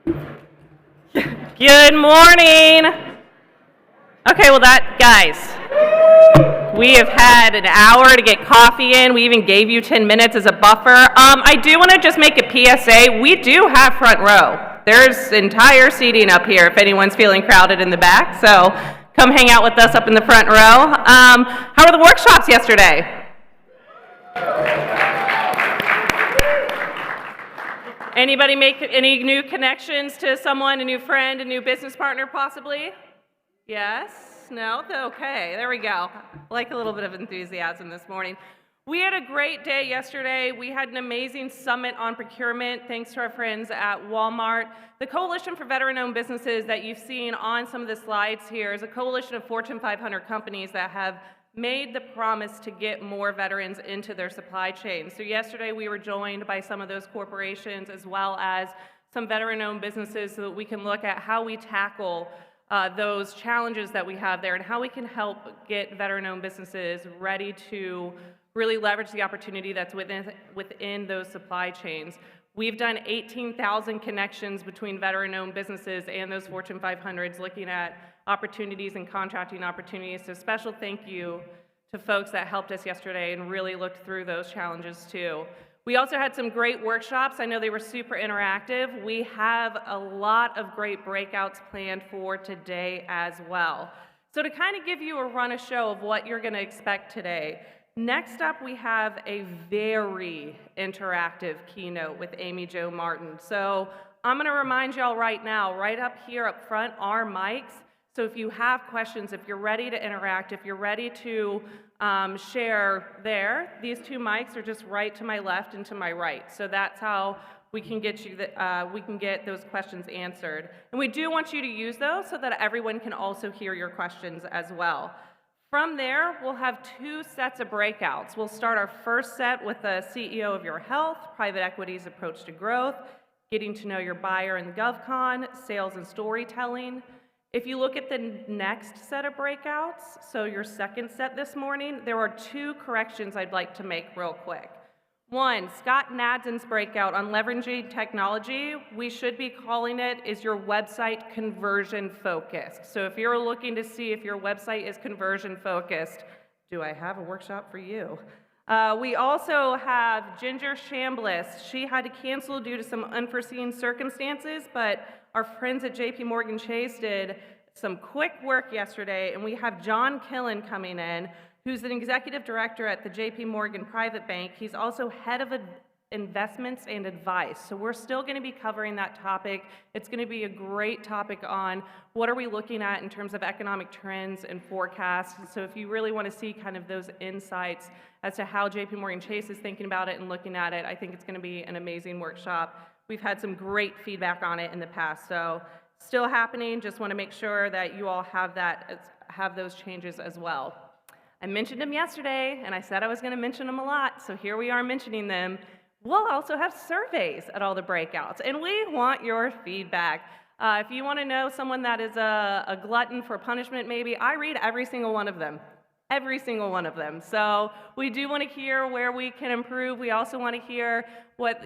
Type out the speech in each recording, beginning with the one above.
Good morning. Okay, well guys, we have had an hour to get coffee in. We even gave you 10 minutes as a buffer. I do want to just make a PSA. We do have front row. There's entire seating up here if anyone's feeling crowded in the back. So come hang out with us up in the front row. How were the workshops yesterday? Anybody make any new connections to someone, a new friend, a new business partner possibly? Yes? No? Okay, there we go. I like a little bit of enthusiasm this morning. We had a great day yesterday. We had an amazing summit on procurement thanks to our friends at Walmart. The Coalition for Veteran-Owned Businesses that you've seen on some of the slides here is a coalition of Fortune 500 companies that have made the promise to get more veterans into their supply chain. So yesterday we were joined by some of those corporations as well as some veteran-owned businesses so that we can look at how we tackle those challenges that we have there and how we can help get veteran-owned businesses ready to really leverage the opportunity that's within those supply chains. We've done 18,000 connections between veteran-owned businesses and those Fortune 500s looking at opportunities and contracting opportunities. So special thank you to folks that helped us yesterday and really looked through those challenges too. We also had some great workshops. I know they were super interactive. We have a lot of great breakouts planned for today as well. So to kind of give you a run of show of what you're going to expect today, next up we have a very interactive keynote with Amy Jo Martin. So I'm going to remind y'all right now, right up here up front are mics. So if you have questions, if you're ready to interact, if you're ready to share there, these two mics are just right to my left and to my right. So that's how we can get those questions answered. And we do want you to use those so that everyone can also hear your questions as well. From there, we'll have two sets of breakouts. We'll start our first set with the CEO of Your Health, Private Equity's Approach to Growth, Getting to Know Your Buyer in GovCon, Sales and Storytelling. If you look at the next set of breakouts, so your second set this morning, there are two corrections I'd like to make real quick. One, Scott Nadsen's breakout on leveraging technology, we should be calling it, is your website conversion focused? So if you're looking to see if your website is conversion focused, do I have a workshop for you? We also have Ginger Chambliss. She had to cancel due to some unforeseen circumstances, but our friends at JP Chase did some quick work yesterday, and we have John Killen coming in, who's an executive director at the JP Private Bank. He's also head of investments and advice. So we're still going to be covering that topic. It's going to be a great topic on what are we looking at in terms of economic trends and forecasts. So if you really want to see kind of those insights as to how JP Chase is thinking about it and looking at it, I think it's going to be an amazing workshop. We've had some great feedback on it in the past, so still happening. Just want to make sure that you all have those changes as well. I mentioned them yesterday, and I said I was going to mention them a lot, so here we are mentioning them. We'll also have surveys at all the breakouts, and we want your feedback. If you want to know someone that is a glutton for punishment, maybe, I read every single one of them. Every single one of them. So we do want to hear where we can improve. We also want to hear what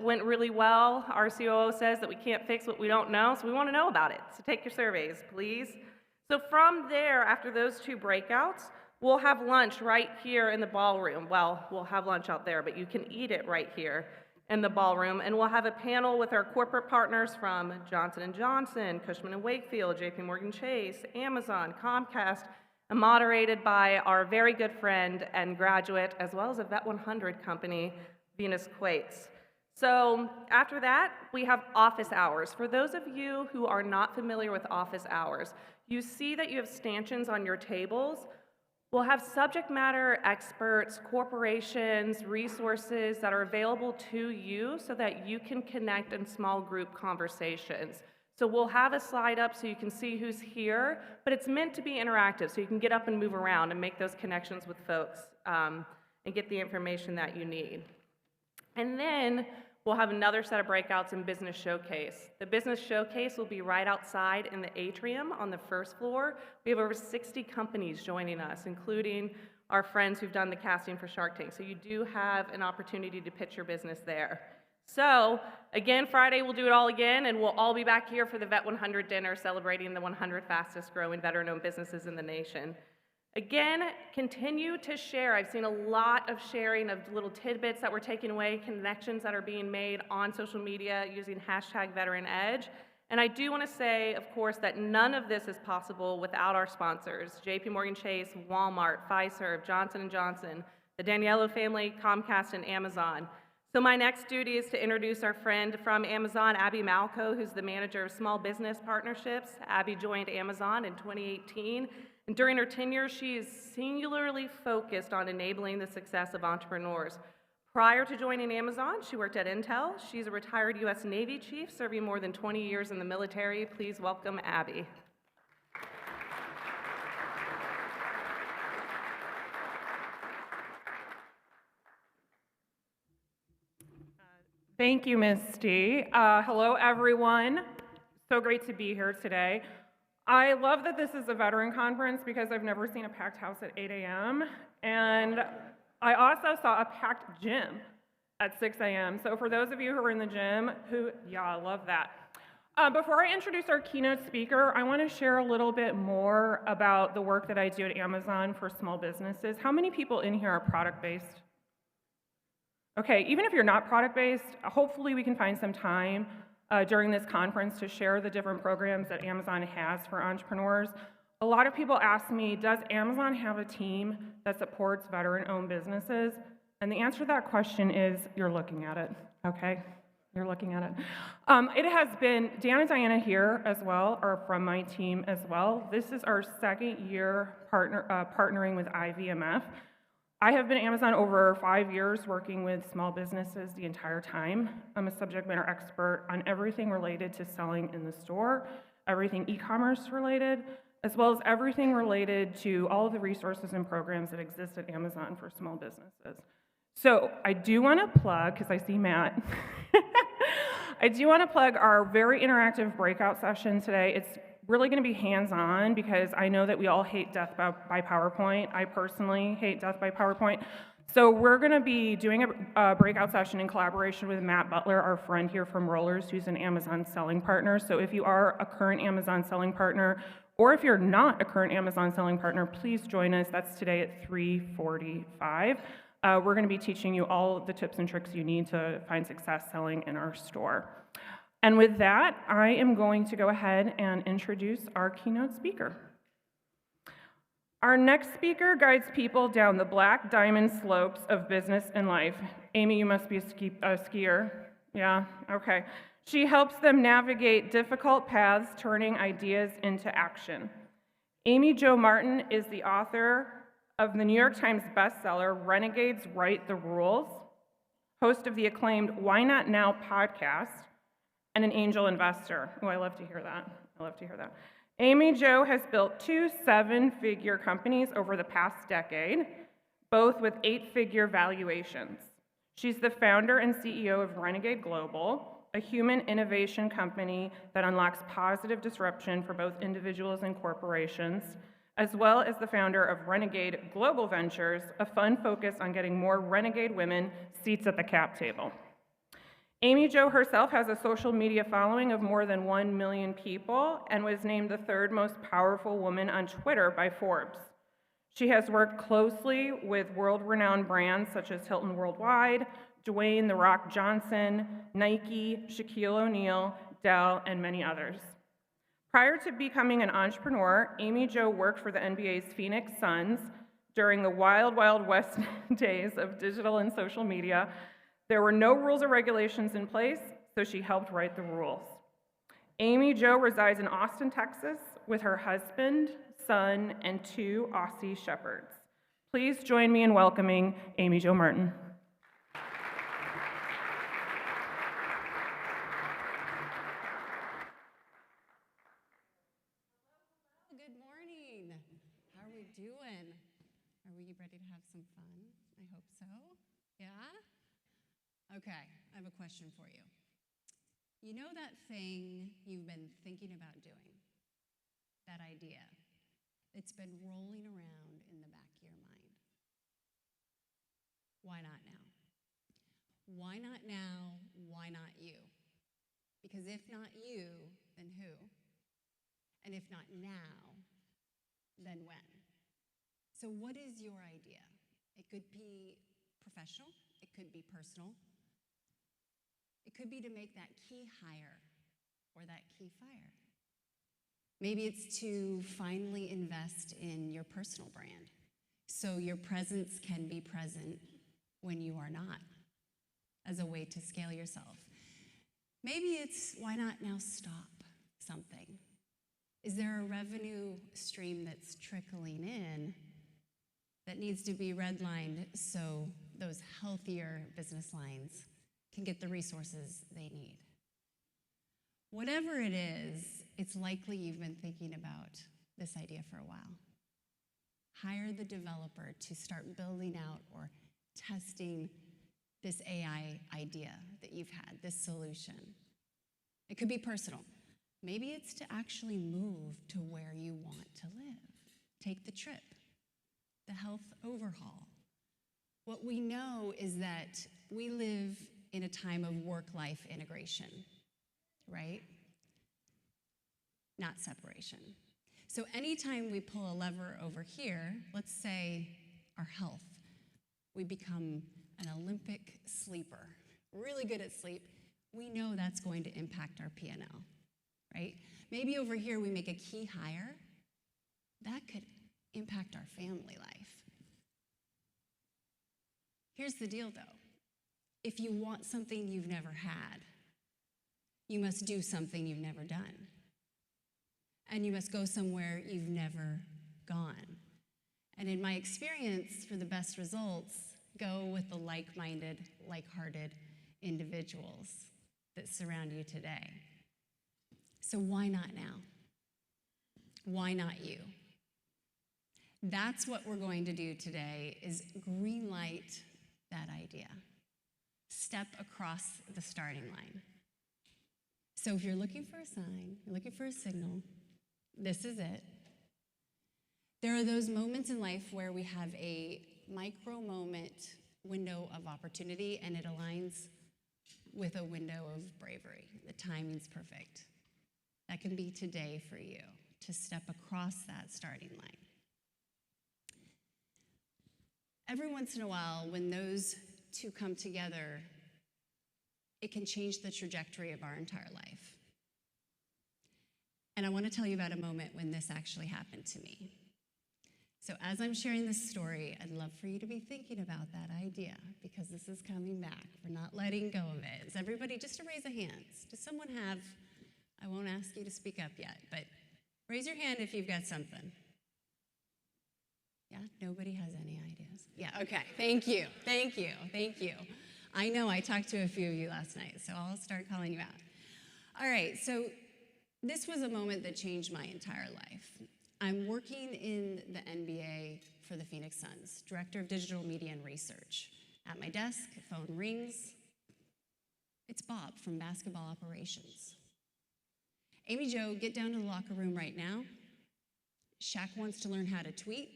went really well. Our COO says that we can't fix what we don't know, so we want to know about it. So take your surveys, please. So from there, after those two breakouts, we'll have lunch right here in the ballroom. Well, we'll have lunch out there, but you can eat it right here in the ballroom. And we'll have a panel with our corporate partners from Johnson & Johnson, Cushman & Wakefield, JP Chase, Amazon, Comcast, and moderated by our very good friend and graduate, as well as a Vet 100 company, Venus Quates. So after that, we have office hours. For those of you who are not familiar with office hours, you see that you have stanchions on your tables. We'll have subject matter experts, corporations, resources that are available to you so that you can connect in small group conversations. So we'll have a slide up so you can see who's here, but it's meant to be interactive so you can get up and move around and make those connections with folks and get the information that you need. And then we'll have another set of breakouts in Business Showcase. The Business Showcase will be right outside in the atrium on the first floor. We have over 60 companies joining us, including our friends who've done the casting for Shark Tank. So you do have an opportunity to pitch your business there. So, again, Friday we'll do it all again, and we'll all be back here for the Vet 100 dinner celebrating the 100 fastest growing veteran-owned businesses in the nation. Again, continue to share. I've seen a lot of sharing of little tidbits that we're taking away, connections that are being made on social media using hashtag #VeteranEdge. And I do want to say, of course, that none of this is possible without our sponsors, JP Morgan Chase, Walmart, Fiserv, Johnson & Johnson, the Daniello family, Comcast, and Amazon. So my next duty is to introduce our friend from Amazon, Abby Malco, who's the manager of small business partnerships. Abby joined Amazon in 2018, and during her tenure, she is singularly focused on enabling the success of entrepreneurs. Prior to joining Amazon, she worked at Intel. She's a retired U.S. Navy chief, serving more than 20 years in the military. Please welcome Abby. Thank you, Misty. Hello, everyone. So great to be here today. I love that this is a veteran conference because I've never seen a packed house at 8 a.m. And I also saw a packed gym at 6 a.m. So for those of you who are in the gym, I love that. Before I introduce our keynote speaker, I want to share a little bit more about the work that I do at Amazon for small businesses. How many people in here are product-based? Okay, even if you're not product-based, hopefully we can find some time during this conference to share the different programs that Amazon has for entrepreneurs. A lot of people ask me, does Amazon have a team that supports veteran-owned businesses? And the answer to that question is, you're looking at it, okay? You're looking at it. It has been, Dan and Diana here as well, are from my team as well. This is our second year partnering with IVMF. I have been at Amazon over 5 years working with small businesses the entire time. I'm a subject matter expert on everything related to selling in the store, everything e-commerce related, as well as everything related to all of the resources and programs that exist at Amazon for small businesses. So I do want to plug, because I see Matt, I do want to plug our very interactive breakout session today. It's really going to be hands-on because I know that we all hate death by PowerPoint. I personally hate death by PowerPoint. So we're going to be doing a breakout session in collaboration with Matt Butler, our friend here from Rollers, who's an Amazon selling partner. So if you are a current Amazon selling partner, or if you're not a current Amazon selling partner, please join us. That's today at 3:45. We're going to be teaching you all the tips and tricks you need to find success selling in our store. And with that, I am going to go ahead and introduce our keynote speaker. Our next speaker guides people down the black diamond slopes of business and life. Amy, you must be a skier. Yeah, okay. She helps them navigate difficult paths, turning ideas into action. Amy Jo Martin is the author of the New York Times bestseller, Renegades Write the Rules, host of the acclaimed Why Not Now podcast, and an angel investor. Oh, I love to hear that. I love to hear that. Amy Jo has built 2 7-figure companies over the past decade, both with 8-figure valuations. She's the founder and CEO of Renegade Global, a human innovation company that unlocks positive disruption for both individuals and corporations, as well as the founder of Renegade Global Ventures, a fund focused on getting more renegade women seats at the cap table. Amy Jo herself has a social media following of more than 1 million people and was named the 3rd most powerful woman on Twitter by Forbes. She has worked closely with world-renowned brands such as Hilton Worldwide, Dwayne "The Rock" Johnson, Nike, Shaquille O'Neal, Dell, and many others. Prior to becoming an entrepreneur, Amy Jo worked for the NBA's Phoenix Suns during the wild, wild west days of digital and social media. There were no rules or regulations in place, so she helped write the rules. Amy Jo resides in Austin, Texas, with her husband, son, and 2 Aussie shepherds. Please join me in welcoming Amy Jo Martin. Good morning. How are we doing? Are we ready to have some fun? I hope so. Yeah? Okay, I have a question for you. You know that thing you've been thinking about doing? That idea? It's been rolling around in the back of your mind. Why not now? Why not now why not you? Because if not you, then who? And if not now, then when? So what is your idea? It could be professional, it could be personal, it could be to make that key higher or that key fire. Maybe it's to finally invest in your personal brand so your presence can be present when you are not, as a way to scale yourself. Maybe it's why not now stop something? Is there a revenue stream that's trickling in that needs to be redlined so those healthier business lines can get the resources they need? Whatever it is, it's likely you've been thinking about this idea for a while. Hire the developer to start building out or testing this AI idea that you've had, this solution. It could be personal. Maybe it's to actually move to where you want to live. Take the trip, the health overhaul. What we know is that we live in a time of work-life integration, right? Not separation. So anytime we pull a lever over here, let's say our health, we become an Olympic sleeper, really good at sleep, we know that's going to impact our P&L, right? Maybe over here we make a key hire, that could impact our family life. Here's the deal though, if you want something you've never had, you must do something you've never done. And you must go somewhere you've never gone. And in my experience, for the best results, go with the like-minded, like-hearted individuals that surround you today. So why not now? Why not you? That's what we're going to do today, is green light that idea. Step across the starting line. So if you're looking for a sign, you're looking for a signal, this is it. There are those moments in life where we have a micro moment window of opportunity and it aligns with a window of bravery. The timing's perfect. That can be today for you to step across that starting line. Every once in a while, when those two come together, it can change the trajectory of our entire life. And I want to tell you about a moment when this actually happened to me. So as I'm sharing this story, I'd love for you to be thinking about that idea, because this is coming back. We're not letting go of it. Is everybody, just to raise a hand, does someone have, I won't ask you to speak up yet, but raise your hand if you've got something. Yeah, nobody has any ideas? Yeah, okay, thank you, thank you, thank you. I know I talked to a few of you last night, so I'll start calling you out. All right, so this was a moment that changed my entire life. I'm working in the NBA for the Phoenix Suns, Director of Digital Media and Research. At my desk, phone rings. It's Bob from Basketball Operations. Amy Jo, get down to the locker room right now. Shaq wants to learn how to tweet,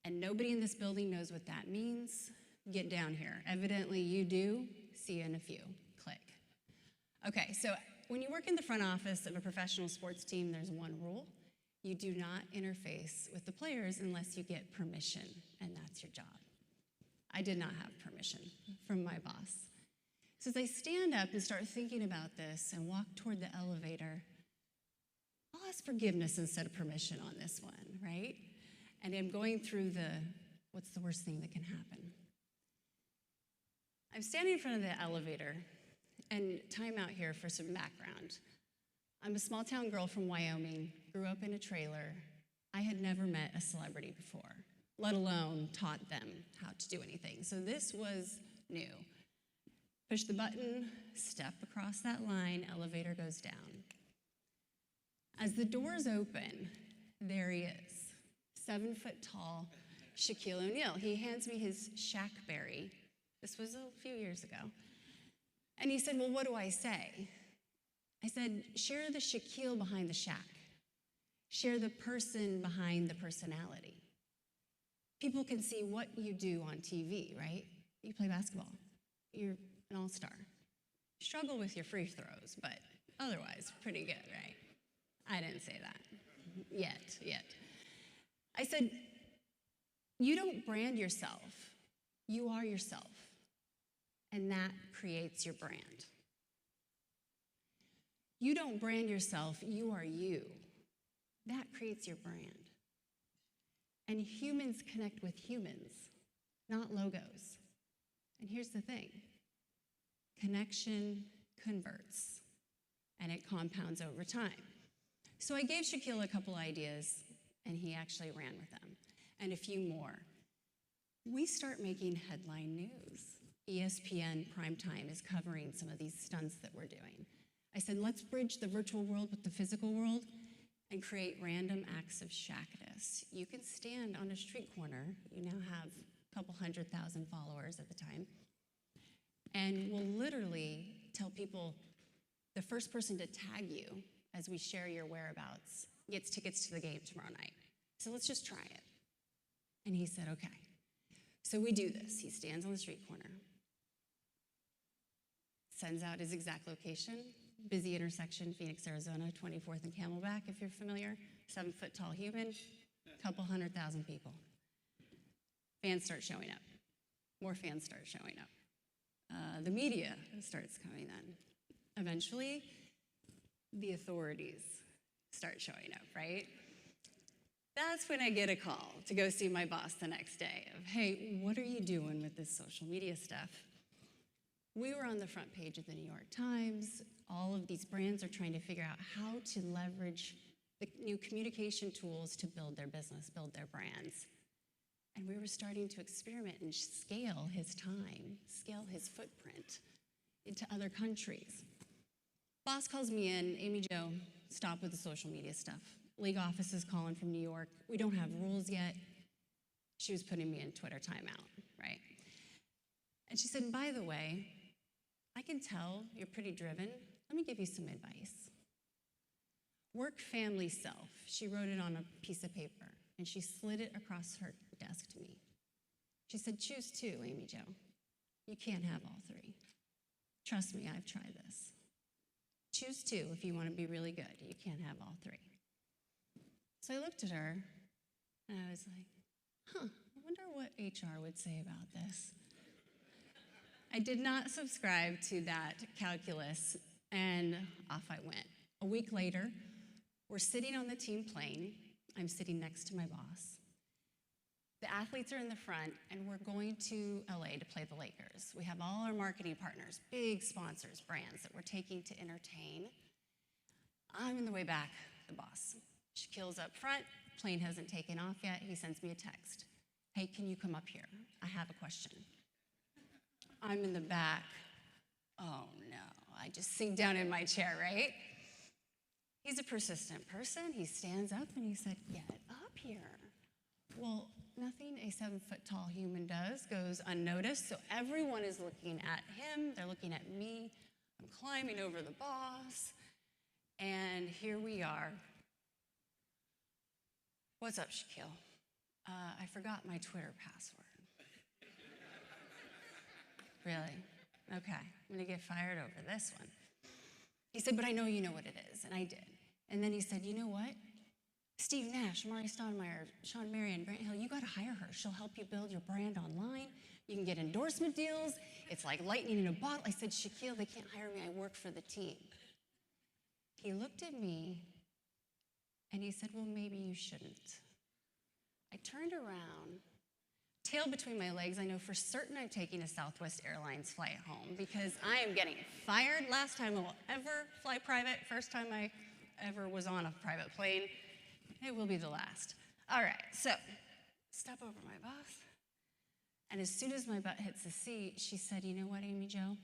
and nobody in this building knows what that means. Get down here. Evidently you do. See you in a few. Click. Okay, so when you work in the front office of a professional sports team, there's one rule. You do not interface with the players unless you get permission, and that's your job. I did not have permission from my boss. So as I stand up and start thinking about this and walk toward the elevator, I'll ask forgiveness instead of permission on this one, right? And I'm going through what's the worst thing that can happen? I'm standing in front of the elevator, and time out here for some background. I'm a small town girl from Wyoming, grew up in a trailer. I had never met a celebrity before, let alone taught them how to do anything. So this was new. Push the button, step across that line, elevator goes down. As the doors open, there he is, 7 foot tall Shaquille O'Neal. He hands me his Shaqberry. This was a few years ago. And he said, well, what do I say? I said, share the Shaquille behind the Shaq. Share the person behind the personality. People can see what you do on TV, right? You play basketball. You're an all-star. Struggle with your free throws, but otherwise, pretty good, right? I didn't say that. Yet. I said, you don't brand yourself. You are yourself. And that creates your brand. You don't brand yourself. You are you. That creates your brand. And humans connect with humans, not logos. And here's the thing. Connection converts, and it compounds over time. So I gave Shaquille a couple ideas, and he actually ran with them, and a few more. We start making headline news. ESPN Primetime is covering some of these stunts that we're doing. I said, let's bridge the virtual world with the physical world and create random acts of shackness. You can stand on a street corner. You now have a couple 100,000 followers at the time. And we'll literally tell people the first person to tag you as we share your whereabouts gets tickets to the game tomorrow night. So let's just try it. And he said, okay. So we do this. He stands on the street corner, sends out his exact location, busy intersection, Phoenix, Arizona, 24th and Camelback, if you're familiar, 7-foot tall human, couple 100,000 people. Fans start showing up. More fans start showing up. The media starts coming in. Eventually, the authorities start showing up, right? That's when I get a call to go see my boss the next day of, hey, what are you doing with this social media stuff? We were on the front page of the New York Times. All of these brands are trying to figure out how to leverage the new communication tools to build their business, build their brands. And we were starting to experiment and scale his time, scale his footprint into other countries. Boss calls me in, Amy Jo, stop with the social media stuff. League office is calling from New York. We don't have rules yet. She was putting me in Twitter timeout, right? And she said, by the way, I can tell you're pretty driven. Let me give you some advice. Work, family, self. She wrote it on a piece of paper, and she slid it across her desk to me. She said, choose two, Amy Jo. You can't have all three. Trust me, I've tried this. Choose two if you want to be really good. You can't have all three. So I looked at her, and I was like, I wonder what HR would say about this. I did not subscribe to that calculus, and off I went. A week later, we're sitting on the team plane. I'm sitting next to my boss. The athletes are in the front, and we're going to LA to play the Lakers. We have all our marketing partners, big sponsors, brands that we're taking to entertain. I'm in the way back, the boss. Shaquille's up front, plane hasn't taken off yet. He sends me a text. Hey, can you come up here? I have a question. I'm in the back. Oh no, I just sink down in my chair, right? He's a persistent person. He stands up and he said, get up here. Well, nothing a 7-foot tall human does goes unnoticed, so everyone is looking at him. They're looking at me. I'm climbing over the boss, and here we are. What's up, Shaquille? I forgot my Twitter password. Really? Okay, I'm gonna get fired over this one. He said, but I know you know what it is, and I did. And then he said, you know what? Steve Nash, Mari Stoudemire, Sean Marion, Grant Hill, you gotta hire her. She'll help you build your brand online. You can get endorsement deals. It's like lightning in a bottle. I said, Shaquille, they can't hire me. I work for the team. He looked at me, and he said, well, maybe you shouldn't. I turned around, tail between my legs. I know for certain I'm taking a Southwest Airlines flight home because I am getting fired. Last time I will ever fly private, first time I ever was on a private plane. It will be the last. All right, so step over my boss. And as soon as my butt hits the seat, she said, you know what, Amy Jo?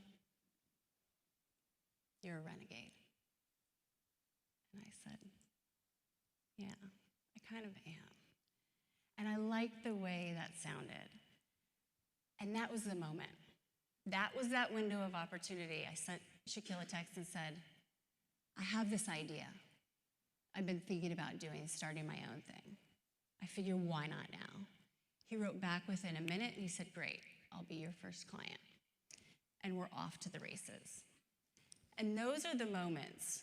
You're a renegade. And I said, yeah, I kind of am. And I liked the way that sounded. And that was the moment. That was that window of opportunity. I sent Shaquille a text and said, I have this idea I've been thinking about starting my own thing. I figure, why not now? He wrote back within a minute, and he said, great, I'll be your first client. And we're off to the races. And those are the moments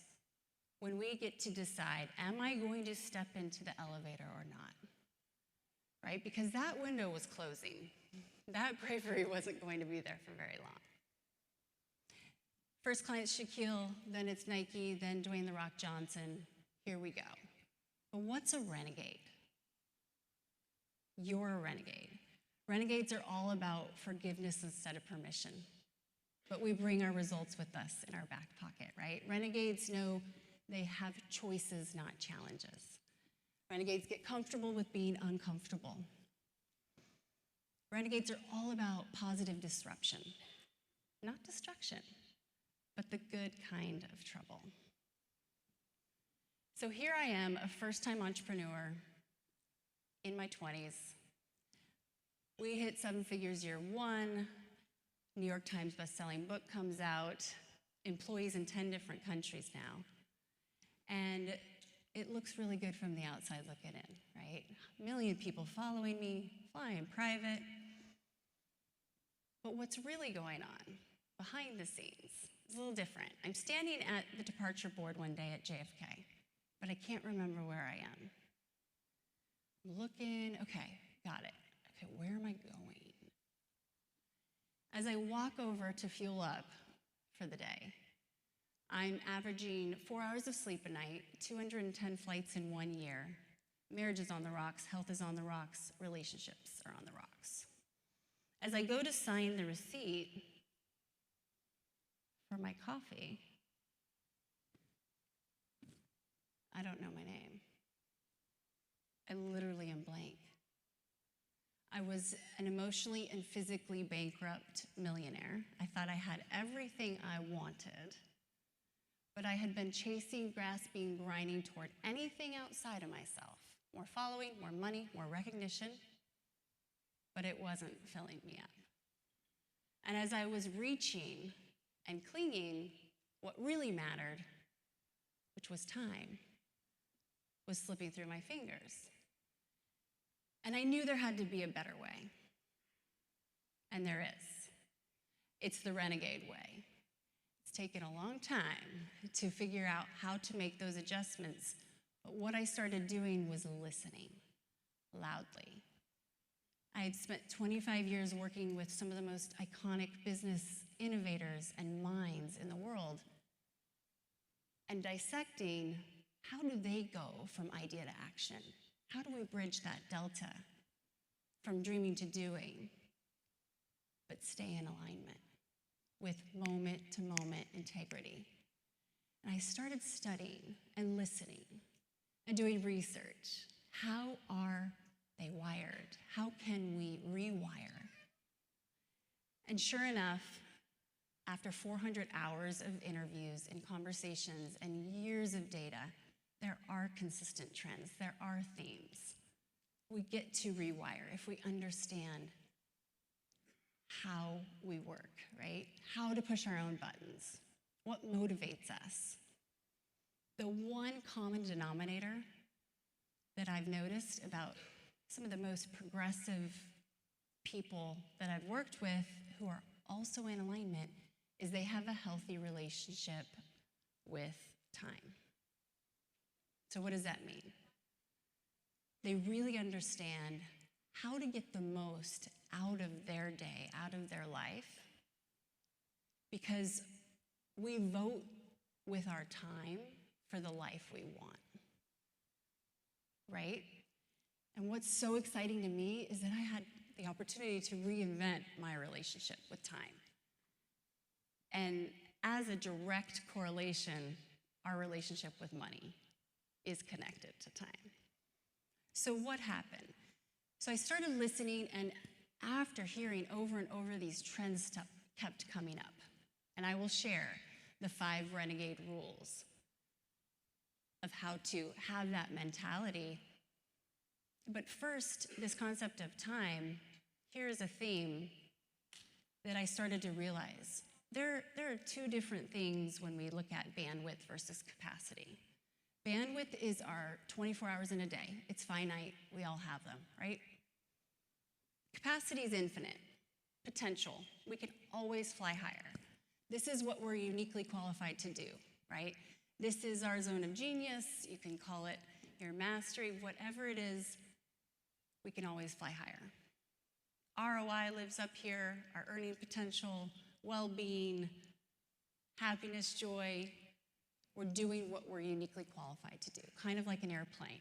when we get to decide, am I going to step into the elevator or not? Right? Because that window was closing. That bravery wasn't going to be there for very long. First client's Shaquille, then it's Nike, then Dwayne "The Rock" Johnson. Here we go. But what's a renegade? You're a renegade. Renegades are all about forgiveness instead of permission. But we bring our results with us in our back pocket, right? Renegades know they have choices, not challenges. Renegades get comfortable with being uncomfortable. Renegades are all about positive disruption, not destruction, but the good kind of trouble. So here I am, a first-time entrepreneur in my 20s. We hit 7 figures year one. New York Times bestselling book comes out. Employees in 10 different countries now. And it looks really good from the outside looking in, right? 1 million people following me, flying private. But what's really going on behind the scenes is a little different. I'm standing at the departure board one day at JFK, but I can't remember where I am. I'm looking, okay, got it. Okay, where am I going? As I walk over to fuel up for the day, I'm averaging 4 hours of sleep a night, 210 flights in 1 year. Marriage is on the rocks, health is on the rocks, relationships are on the rocks. As I go to sign the receipt for my coffee, I don't know my name. I literally am blank. I was an emotionally and physically bankrupt millionaire. I thought I had everything I wanted, but I had been chasing, grasping, grinding toward anything outside of myself. More following, more money, more recognition, but it wasn't filling me up. And as I was reaching and clinging, what really mattered, which was time, was slipping through my fingers. And I knew there had to be a better way. And there is. It's the renegade way. It's taken a long time to figure out how to make those adjustments. But what I started doing was listening loudly. I had spent 25 years working with some of the most iconic business innovators and minds in the world and dissecting how do they go from idea to action? How do we bridge that delta from dreaming to doing, but stay in alignment with moment-to-moment integrity? And I started studying and listening and doing research. How are they wired? How can we rewire? And sure enough, after 400 hours of interviews and conversations and years of data, there are consistent trends, there are themes. We get to rewire if we understand how we work, right? How to push our own buttons, what motivates us. The one common denominator that I've noticed about some of the most progressive people that I've worked with who are also in alignment is they have a healthy relationship with time. So what does that mean? They really understand how to get the most out of their day, out of their life, because we vote with our time for the life we want, right? And what's so exciting to me is that I had the opportunity to reinvent my relationship with time. And as a direct correlation, our relationship with money is connected to time. So what happened? So I started listening, and after hearing over and over, these trends kept coming up. And I will share the 5 renegade rules of how to have that mentality. But first, this concept of time, here's a theme that I started to realize. There are 2 different things when we look at bandwidth versus capacity. Bandwidth is our 24 hours in a day. It's finite. We all have them, right? Capacity is infinite. Potential. We can always fly higher. This is what we're uniquely qualified to do, right? This is our zone of genius. You can call it your mastery, whatever it is, we can always fly higher. ROI lives up here, our earning potential, well-being, happiness, joy. We're doing what we're uniquely qualified to do, kind of like an airplane.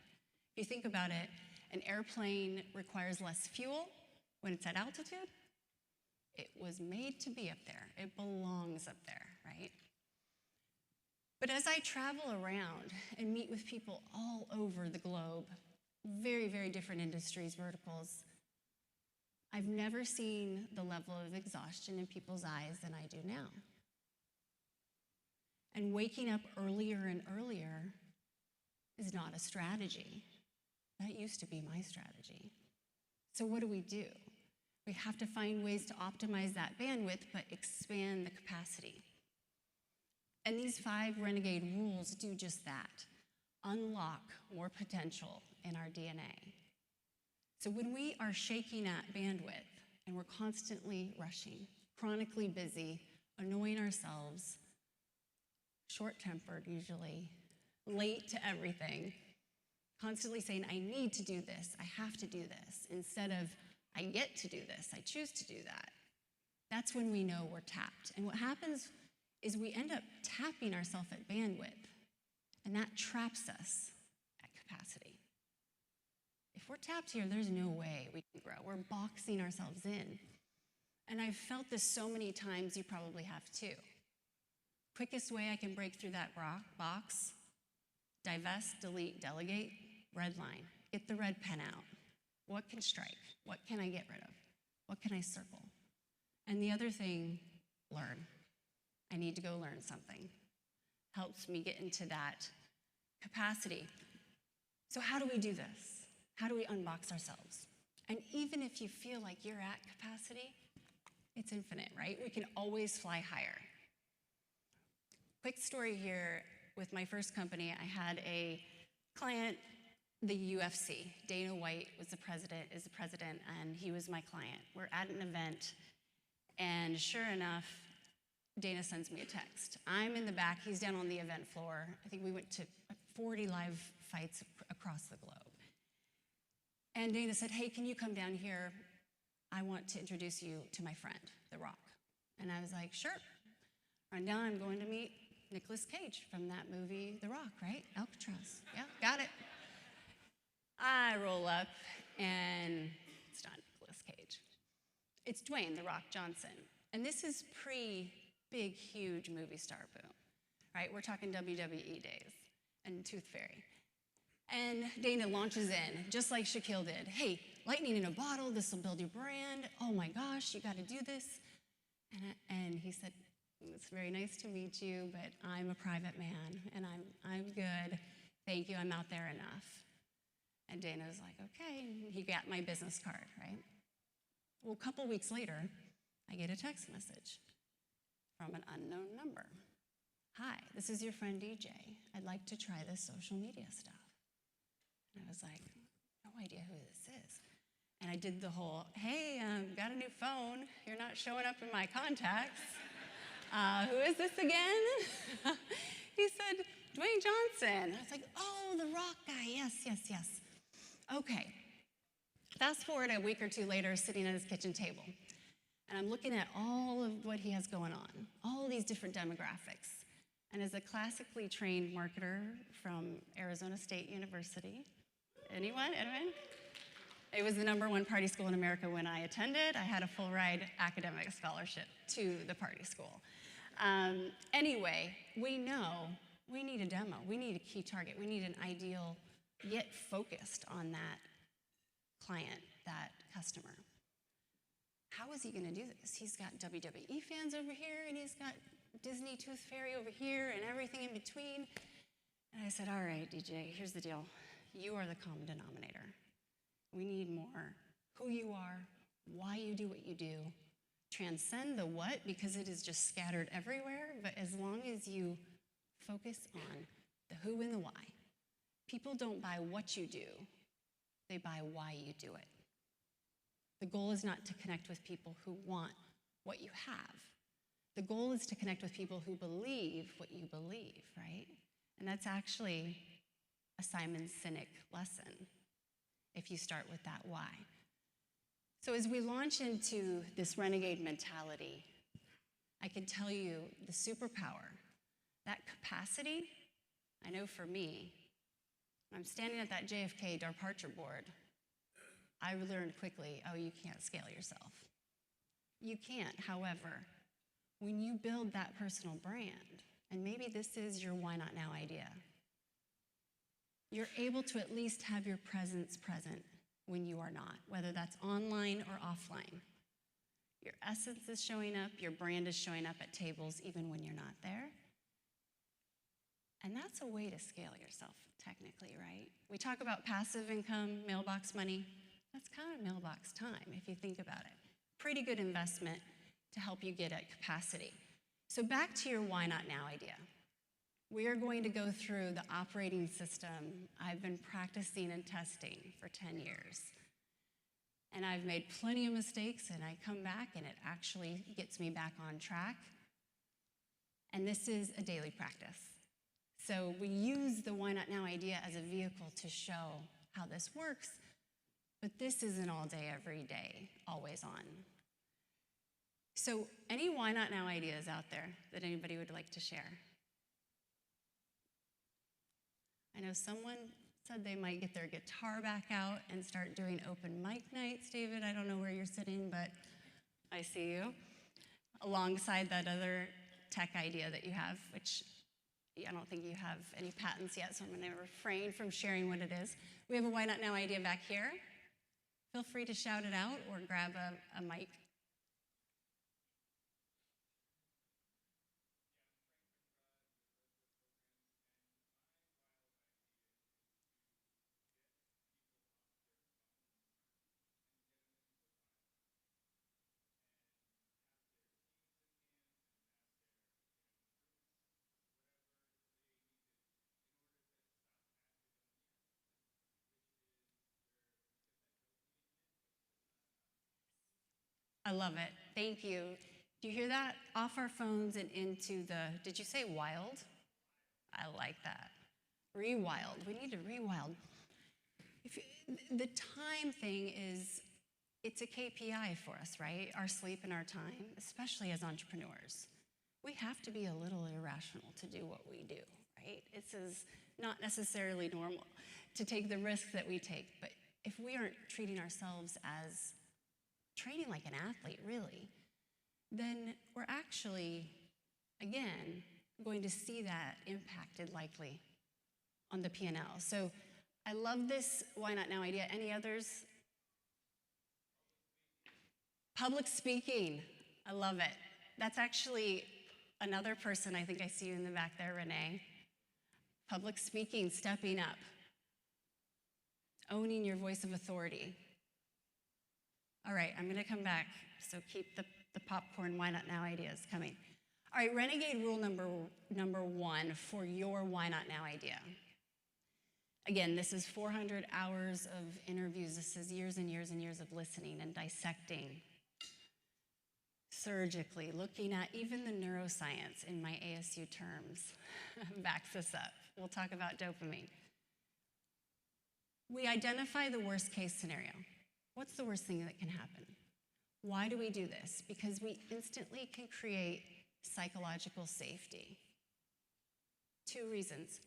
If you think about it, an airplane requires less fuel when it's at altitude. It was made to be up there. It belongs up there, right? But as I travel around and meet with people all over the globe, very, very different industries, verticals, I've never seen the level of exhaustion in people's eyes than I do now. And waking up earlier and earlier is not a strategy. That used to be my strategy. So what do? We have to find ways to optimize that bandwidth, but expand the capacity. And these 5 Renegade rules do just that. Unlock more potential in our DNA. So when we are shaking at bandwidth and we're constantly rushing, chronically busy, annoying ourselves, short-tempered usually, late to everything, constantly saying, I need to do this, I have to do this, instead of, I get to do this, I choose to do that. That's when we know we're tapped. And what happens is we end up tapping ourselves at bandwidth, and that traps us at capacity. If we're tapped here, there's no way we can grow. We're boxing ourselves in. And I've felt this so many times, you probably have too. Quickest way I can break through that box, divest, delete, delegate, red line. Get the red pen out. What can strike? What can I get rid of? What can I circle? And the other thing, learn. I need to go learn something. Helps me get into that capacity. So how do we do this? How do we unbox ourselves? And even if you feel like you're at capacity, it's infinite, right? We can always fly higher. Quick story here, with my first company, I had a client, the UFC. Dana White is the president, and he was my client. We're at an event, and sure enough, Dana sends me a text. I'm in the back, he's down on the event floor. I think we went to 40 live fights across the globe. And Dana said, hey, can you come down here? I want to introduce you to my friend, The Rock. And I was like, sure. Run down, I'm going to meet Nicolas Cage from that movie, The Rock, right? Alcatraz. Yeah, got it. I roll up, and it's not Nicolas Cage. It's Dwayne The Rock Johnson. And this is pre-big, huge movie star boom, right? We're talking WWE days and Tooth Fairy. And Dana launches in, just like Shaquille did. Hey, lightning in a bottle, this will build your brand. Oh my gosh, you got to do this. And he said, it's very nice to meet you, but I'm a private man, and I'm good. Thank you, I'm out there enough. And Dana was like, okay. He got my business card, right? Well, a couple weeks later, I get a text message from an unknown number. Hi, this is your friend DJ. I'd like to try this social media stuff. And I was like, no idea who this is. And I did the whole, hey, got a new phone. You're not showing up in my contacts. Who is this again? He said, Dwayne Johnson. I was like, oh, the Rock guy. Yes. Okay. Fast forward a week or two later, sitting at his kitchen table. And I'm looking at all of what he has going on, all these different demographics. And as a classically trained marketer from Arizona State University, anyone? It was the #1 party school in America when I attended. I had a full ride academic scholarship to the party school. Anyway, we know we need a demo. We need a key target. We need an ideal, yet focused on that client, that customer. How is he going to do this? He's got WWE fans over here, and he's got Disney Tooth Fairy over here, and everything in between. And I said, all right, DJ, here's the deal. You are the common denominator. We need more who you are, why you do what you do. Transcend the what, because it is just scattered everywhere, but as long as you focus on the who and the why. People don't buy what you do, they buy why you do it. The goal is not to connect with people who want what you have. The goal is to connect with people who believe what you believe, right? And that's actually a Simon Sinek lesson, if you start with that why. So as we launch into this renegade mentality, I can tell you the superpower, that capacity, I know for me, when I'm standing at that JFK departure board, I learned quickly, oh, you can't scale yourself. You can't, however, when you build that personal brand, and maybe this is your why not now idea, you're able to at least have your presence present when you are not, whether that's online or offline. Your essence is showing up, your brand is showing up at tables even when you're not there. And that's a way to scale yourself, technically, right? We talk about passive income, mailbox money. That's kind of mailbox time, if you think about it. Pretty good investment to help you get at capacity. So back to your why not now idea. We are going to go through the operating system I've been practicing and testing for 10 years. And I've made plenty of mistakes, and I come back, and it actually gets me back on track. And this is a daily practice. So we use the why not now idea as a vehicle to show how this works, but this isn't all day, every day, always on. So any why not now ideas out there that anybody would like to share? I know someone said they might get their guitar back out and start doing open mic nights. David, I don't know where you're sitting, but I see you. Alongside that other tech idea that you have, which I don't think you have any patents yet, so I'm going to refrain from sharing what it is. We have a why not now idea back here. Feel free to shout it out or grab a mic. I love it. Thank you. Do you hear that? Off our phones and into the, did you say wild? I like that. Rewild. We need to rewild. The time thing is, it's a KPI for us, right? Our sleep and our time, especially as entrepreneurs. We have to be a little irrational to do what we do, right? This is not necessarily normal to take the risks that we take, but if we aren't treating ourselves as training like an athlete, really, then we're actually, again, going to see that impacted likely on the P&L. So I love this why not now idea. Any others? Public speaking. I love it. That's actually another person, I think I see you in the back there, Renee. Public speaking, stepping up, owning your voice of authority. All right, I'm going to come back, so keep the popcorn why not now ideas coming. All right, renegade rule number one for your why not now idea. Again, this is 400 hours of interviews. This is years and years and years of listening and dissecting, surgically, looking at even the neuroscience in my ASU terms backs this up. We'll talk about dopamine. We identify the worst case scenario. What's the worst thing that can happen? Why do we do this? Because we instantly can create psychological safety. 2 reasons.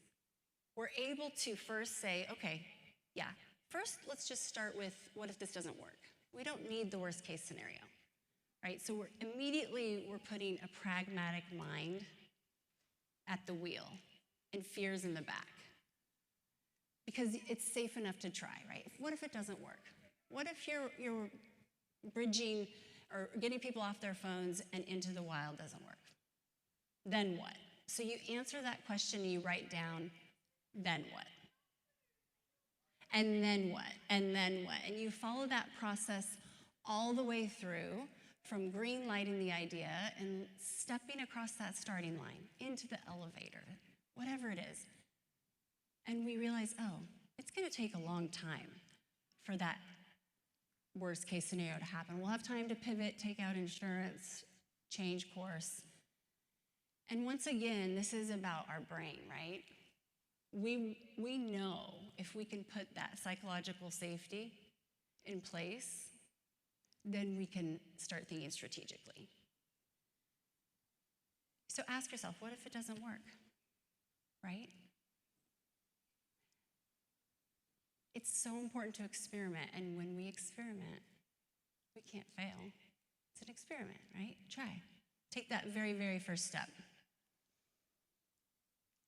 We're able to first say, okay, yeah, first let's just start with what if this doesn't work? We don't need the worst case scenario, right? So we're putting a pragmatic mind at the wheel and fears in the back. Because it's safe enough to try, right? What if it doesn't work? What if you're bridging or getting people off their phones and into the wild doesn't work? Then what? So you answer that question and you write down, then what? And then what? And then what? And you follow that process all the way through, from green lighting the idea and stepping across that starting line into the elevator, whatever it is. And we realize, oh, it's going to take a long time for that worst case scenario to happen. We'll have time to pivot, take out insurance, change course, And once again, this is about our brain, right? We know if we can put that psychological safety in place, then we can start thinking strategically. So ask yourself, what if it doesn't work, right? It's so important to experiment, and when we experiment, we can't fail. It's an experiment, right? Try. Take that very, very first step.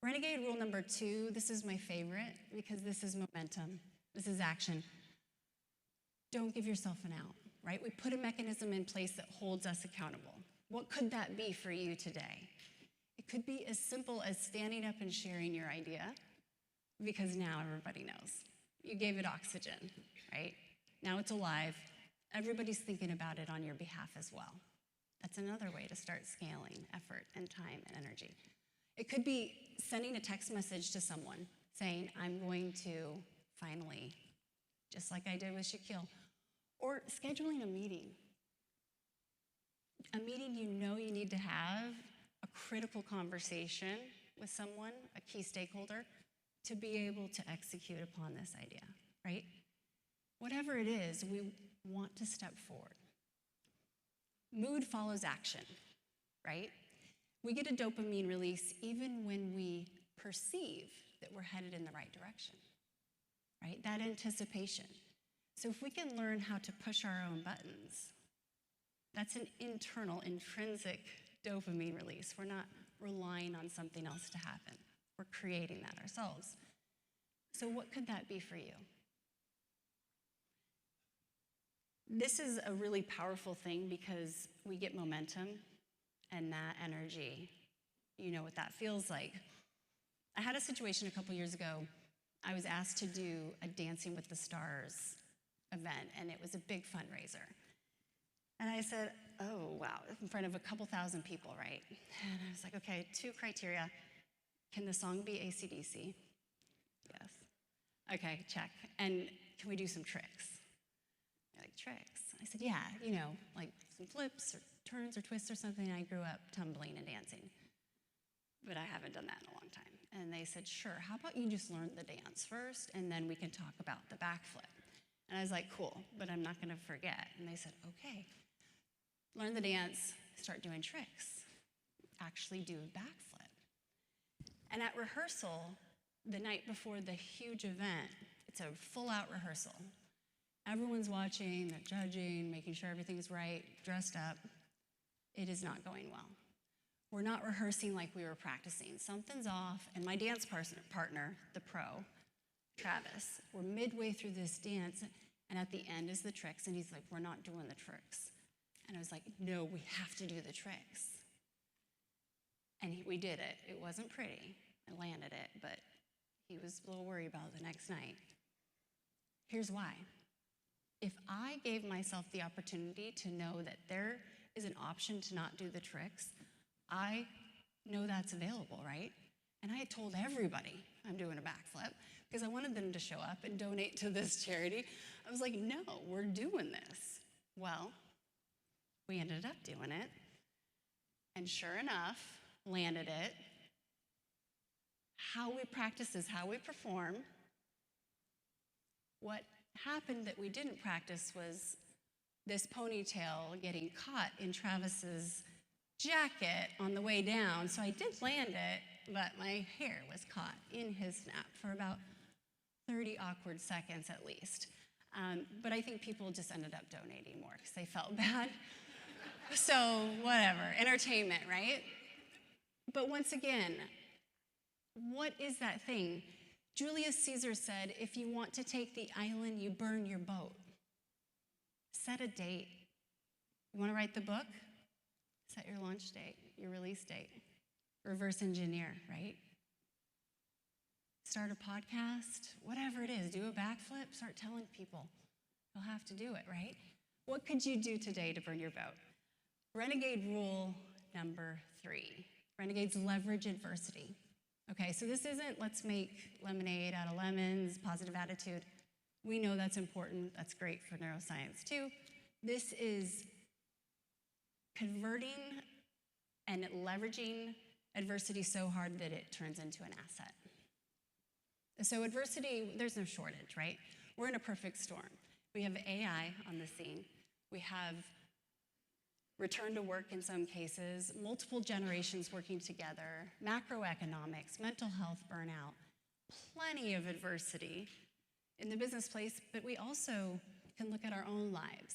Renegade rule number 2, this is my favorite because this is momentum. This is action. Don't give yourself an out, right? We put a mechanism in place that holds us accountable. What could that be for you today? It could be as simple as standing up and sharing your idea, because now everybody knows. You gave it oxygen, right? Now it's alive. Everybody's thinking about it on your behalf as well. That's another way to start scaling effort and time and energy. It could be sending a text message to someone saying, I'm going to finally, just like I did with Shaquille, or scheduling a meeting. A meeting you know you need to have, a critical conversation with someone, a key stakeholder, to be able to execute upon this idea, right? Whatever it is, we want to step forward. Mood follows action, right? We get a dopamine release even when we perceive that we're headed in the right direction, right? That anticipation. So if we can learn how to push our own buttons, that's an internal, intrinsic dopamine release. We're not relying on something else to happen. We're creating that ourselves. So what could that be for you? This is a really powerful thing because we get momentum and that energy. You know what that feels like. I had a situation a couple years ago. I was asked to do a Dancing with the Stars event, and it was a big fundraiser. And I said, oh, wow, in front of a couple thousand people, right? And I was like, okay, 2 criteria. Can the song be AC/DC? Yes. Okay, check. And can we do some tricks? They're like, tricks? I said, yeah, you know, like some flips or turns or twists or something. I grew up tumbling and dancing, but I haven't done that in a long time. And they said, sure, how about you just learn the dance first, and then we can talk about the backflip. And I was like, cool, but I'm not gonna forget. And they said, okay, learn the dance, start doing tricks, actually do a backflip. And at rehearsal, the night before the huge event, it's a full-out rehearsal. Everyone's watching, they're judging, making sure everything's right, dressed up. It is not going well. We're not rehearsing like we were practicing. Something's off, and my dance partner, the pro, Travis, we're midway through this dance, and at the end is the tricks, and he's like, we're not doing the tricks. And I was like, no, we have to do the tricks. And we did it. It wasn't pretty. I landed it, but he was a little worried about it the next night. Here's why. If I gave myself the opportunity to know that there is an option to not do the tricks, I know that's available, right? And I had told everybody I'm doing a backflip because I wanted them to show up and donate to this charity. I was like, no, we're doing this. Well, we ended up doing it, and sure enough, landed it. How we practice is how we perform. What happened that we didn't practice was this ponytail getting caught in Travis's jacket on the way down. So I did land it, but my hair was caught in his snap for about 30 awkward seconds at least. But I think people just ended up donating more because they felt bad. So whatever, entertainment, right? But once again, what is that thing? Julius Caesar said, if you want to take the island, you burn your boat. Set a date. You want to write the book? Set your launch date, your release date. Reverse engineer, right? Start a podcast, whatever it is. Do a backflip, start telling people. You'll have to do it, right? What could you do today to burn your boat? Renegade rule number 3. Renegades leverage adversity. Okay, so this isn't let's make lemonade out of lemons, positive attitude. We know that's important. That's great for neuroscience too. This is converting and leveraging adversity so hard that it turns into an asset. So adversity, there's no shortage, right? We're in a perfect storm. We have AI on the scene. We have return to work in some cases, multiple generations working together, macroeconomics, mental health burnout, plenty of adversity in the business place, but we also can look at our own lives.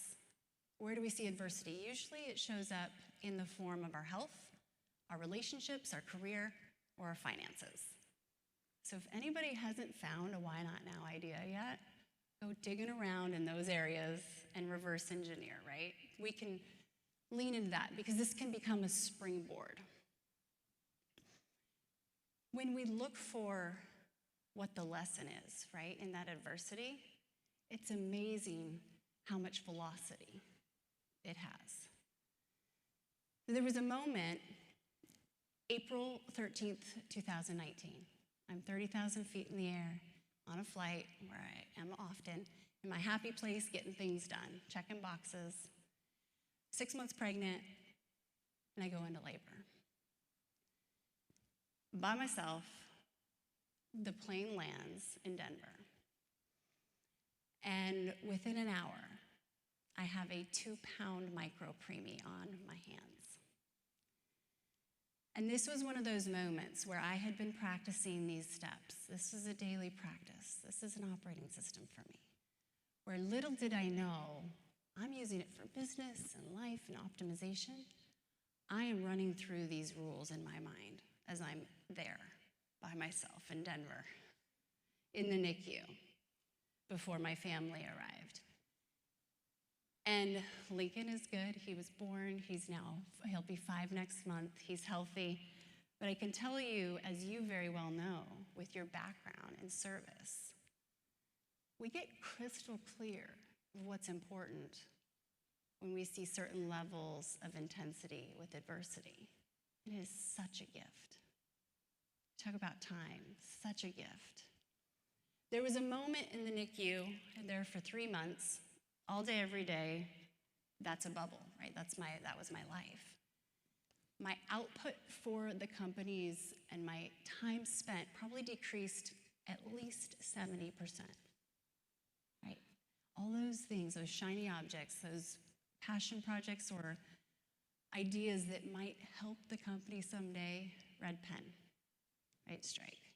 Where do we see adversity? Usually it shows up in the form of our health, our relationships, our career, or our finances. So if anybody hasn't found a why not now idea yet, go digging around in those areas and reverse engineer, right? We can lean into that because this can become a springboard. When we look for what the lesson is, right, in that adversity, it's amazing how much velocity it has. There was a moment, April 13th, 2019. I'm 30,000 feet in the air on a flight where I am often, in my happy place, getting things done, checking boxes, 6 months pregnant, and I go into labor. By myself, the plane lands in Denver. And within an hour, I have a 2-pound micropreemie on my hands. And this was one of those moments where I had been practicing these steps. This was a daily practice. This is an operating system for me, where little did I know, I'm using it for business and life and optimization. I am running through these rules in my mind as I'm there by myself in Denver, in the NICU, before my family arrived. And Lincoln is good. He was born. He'll be 5 next month. He's healthy. But I can tell you, as you very well know, with your background in service, we get crystal clear of what's important when we see certain levels of intensity with adversity. It is such a gift. Talk about time, such a gift. There was a moment in the NICU, there for 3 months, all day, every day. That's a bubble, right? That was my life. My output for the companies and my time spent probably decreased at least 70%, right? All those things, those shiny objects, those passion projects or ideas that might help the company someday, red pen, right, strike.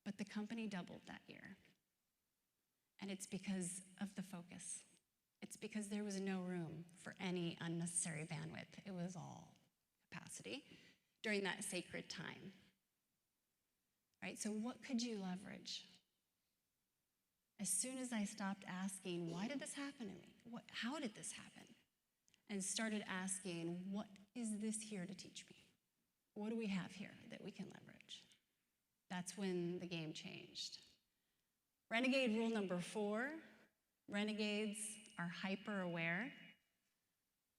But the company doubled that year. And it's because of the focus. It's because there was no room for any unnecessary bandwidth. It was all capacity during that sacred time. Right? So what could you leverage? As soon as I stopped asking, why did this happen to me? How did this happen? And started asking, what is this here to teach me? What do we have here that we can leverage? That's when the game changed. Renegade rule number 4, renegades are hyper-aware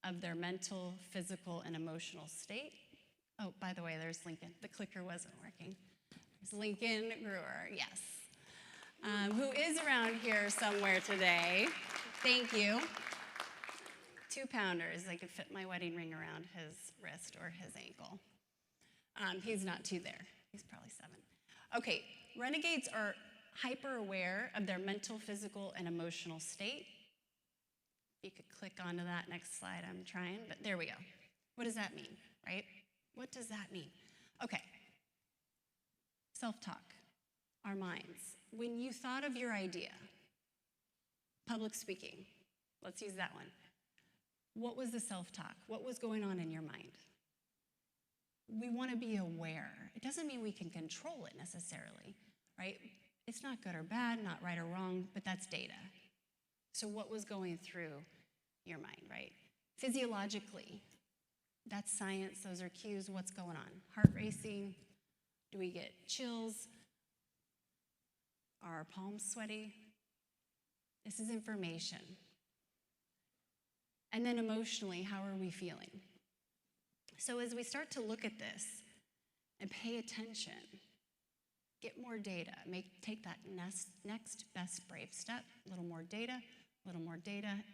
of their mental, physical, and emotional state. Oh, by the way, there's Lincoln. The clicker wasn't working. There's Lincoln Brewer, yes, who is around here somewhere today. Thank you. 2-pounders. I could fit my wedding ring around his wrist or his ankle. He's not 2 there. He's probably 7. Okay, renegades are hyper-aware of their mental, physical, and emotional state. You could click onto that next slide. I'm trying, but there we go. What does that mean, right? What does that mean? Okay. Self-talk, our minds. When you thought of your idea, public speaking, let's use that one. What was the self-talk? What was going on in your mind? We want to be aware. It doesn't mean we can control it necessarily, right? It's not good or bad, not right or wrong, but that's data. So what was going through your mind, right? Physiologically, that's science, those are cues, what's going on? Heart racing, do we get chills? Are our palms sweaty? This is information. And then emotionally, how are we feeling? So as we start to look at this and pay attention, get more data, take that next best brave step, a little more data,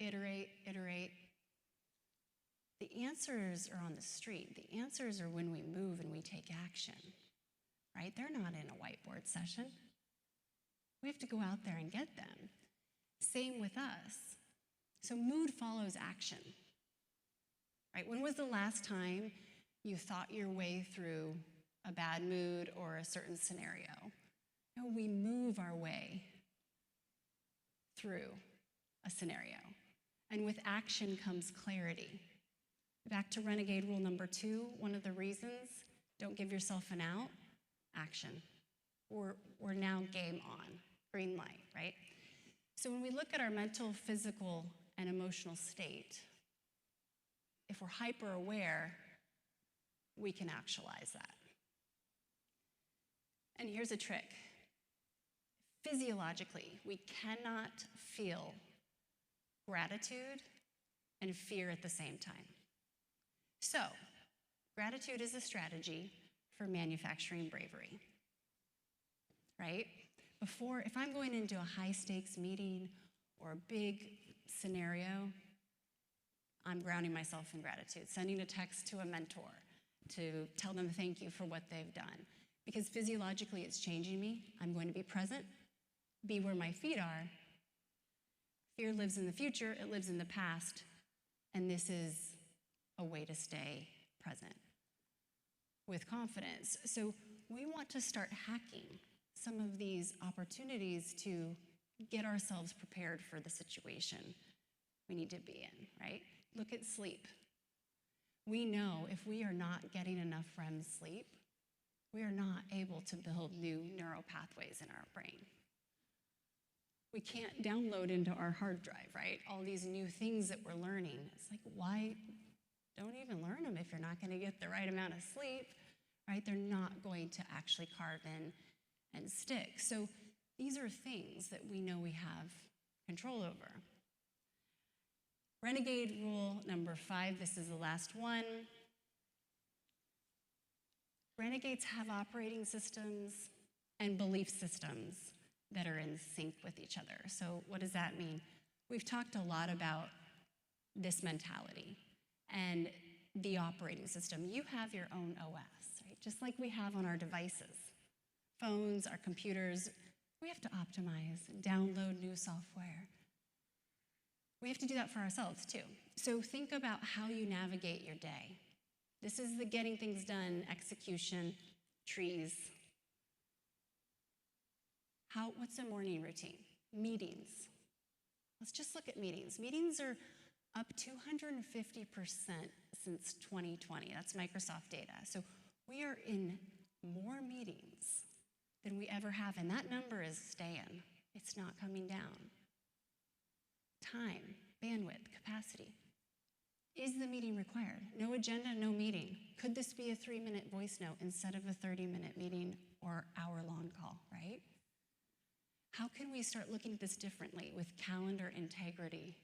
iterate, The answers are on the street. The answers are when we move and we take action, right? They're not in a whiteboard session. We have to go out there and get them. Same with us. So mood follows action, right? When was the last time you thought your way through a bad mood or a certain scenario? No, we move our way through a scenario. And with action comes clarity. Back to Renegade rule number 2, one of the reasons, don't give yourself an out, action. We're now game on, green light, right? So when we look at our mental, physical, and emotional state, if we're hyper aware, we can actualize that. And here's a trick. Physiologically, we cannot feel gratitude and fear at the same time. So, gratitude is a strategy for manufacturing bravery, right? If I'm going into a high-stakes meeting or a big scenario, I'm grounding myself in gratitude, sending a text to a mentor to tell them thank you for what they've done. Because physiologically, it's changing me. I'm going to be present, be where my feet are. Fear lives in the future, it lives in the past, and this is a way to stay present with confidence. So we want to start hacking some of these opportunities to get ourselves prepared for the situation we need to be in, right? Look at sleep. We know if we are not getting enough REM sleep, we are not able to build new neural pathways in our brain. We can't download into our hard drive, right? All these new things that we're learning. It's like, why don't even learn them if you're not going to get the right amount of sleep, right? They're not going to actually carve in and stick. So these are things that we know we have control over. Renegade rule number 5, this is the last one. Renegades have operating systems and belief systems that are in sync with each other. So what does that mean? We've talked a lot about this mentality and the operating system. You have your own OS, right? Just like we have on our devices, phones, our computers. We have to optimize and download new software. We have to do that for ourselves too. So think about how you navigate your day. This is the getting things done, execution, trees. What's a morning routine? Meetings. Let's just look at meetings. Meetings are up 250% since 2020. That's Microsoft data. So we are in more meetings than we ever have, and that number is staying. It's not coming down. Time, bandwidth, capacity. Is the meeting required? No agenda, no meeting. Could this be a 3-minute voice note instead of a 30-minute meeting or hour-long call, right? How can we start looking at this differently with calendar integrity?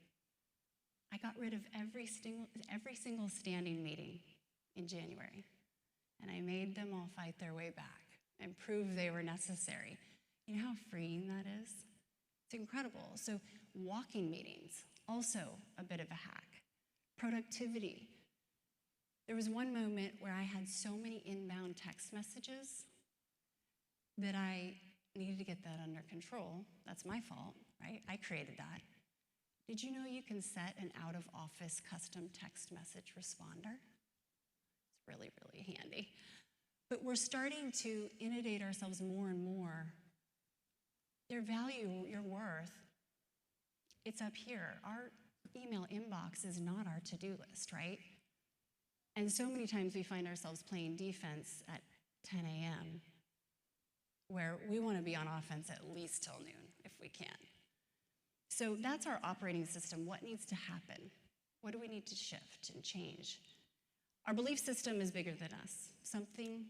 I got rid of every single standing meeting in January, and I made them all fight their way back and prove they were necessary. You know how freeing that is? It's incredible. So walking meetings, also a bit of a hack. Productivity. There was one moment where I had so many inbound text messages that I needed to get that under control. That's my fault, right? I created that. Did you know you can set an out-of-office custom text message responder? It's really, really handy. But we're starting to inundate ourselves more and more. Your value, your worth, it's up here. Our email inbox is not our to-do list, right? And so many times we find ourselves playing defense at 10 a.m. where we want to be on offense at least till noon if we can. So that's our operating system. What needs to happen? What do we need to shift and change? Our belief system is bigger than us. Something,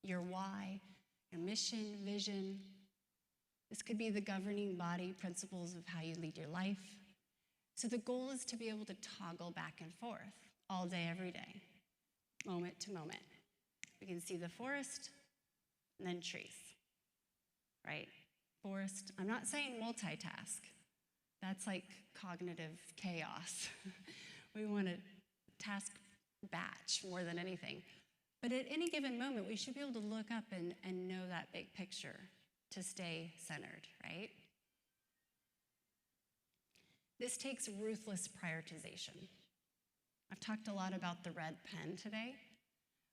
your why, your mission, vision. This could be the governing body principles of how you lead your life. So the goal is to be able to toggle back and forth all day, every day, moment to moment. We can see the forest and then trees, right? Forest, I'm not saying multitask. That's like cognitive chaos. We want to task batch more than anything. But at any given moment, we should be able to look up and know that big picture to stay centered, right? This takes ruthless prioritization. I've talked a lot about the red pen today,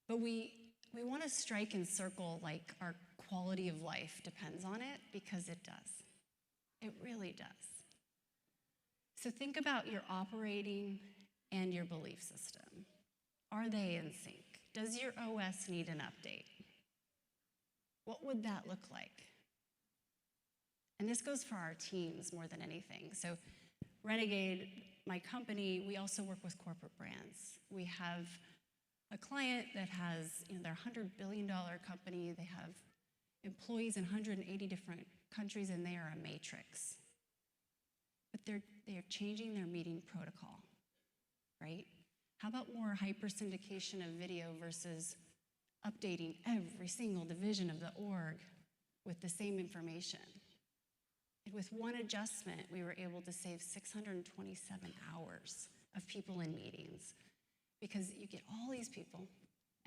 but we want to strike and circle like our quality of life depends on it, because it does. It really does. So think about your operating and your belief system. Are they in sync? Does your OS need an update? What would that look like? And this goes for our teams more than anything. So Renegade, my company, we also work with corporate brands. We have a client that has, they're a $100 billion company. They have employees in 180 different countries, and they are a matrix. But they're changing their meeting protocol, right? How about more hyper-syndication of video versus updating every single division of the org with the same information? And with one adjustment, we were able to save 627 hours of people in meetings, because you get all these people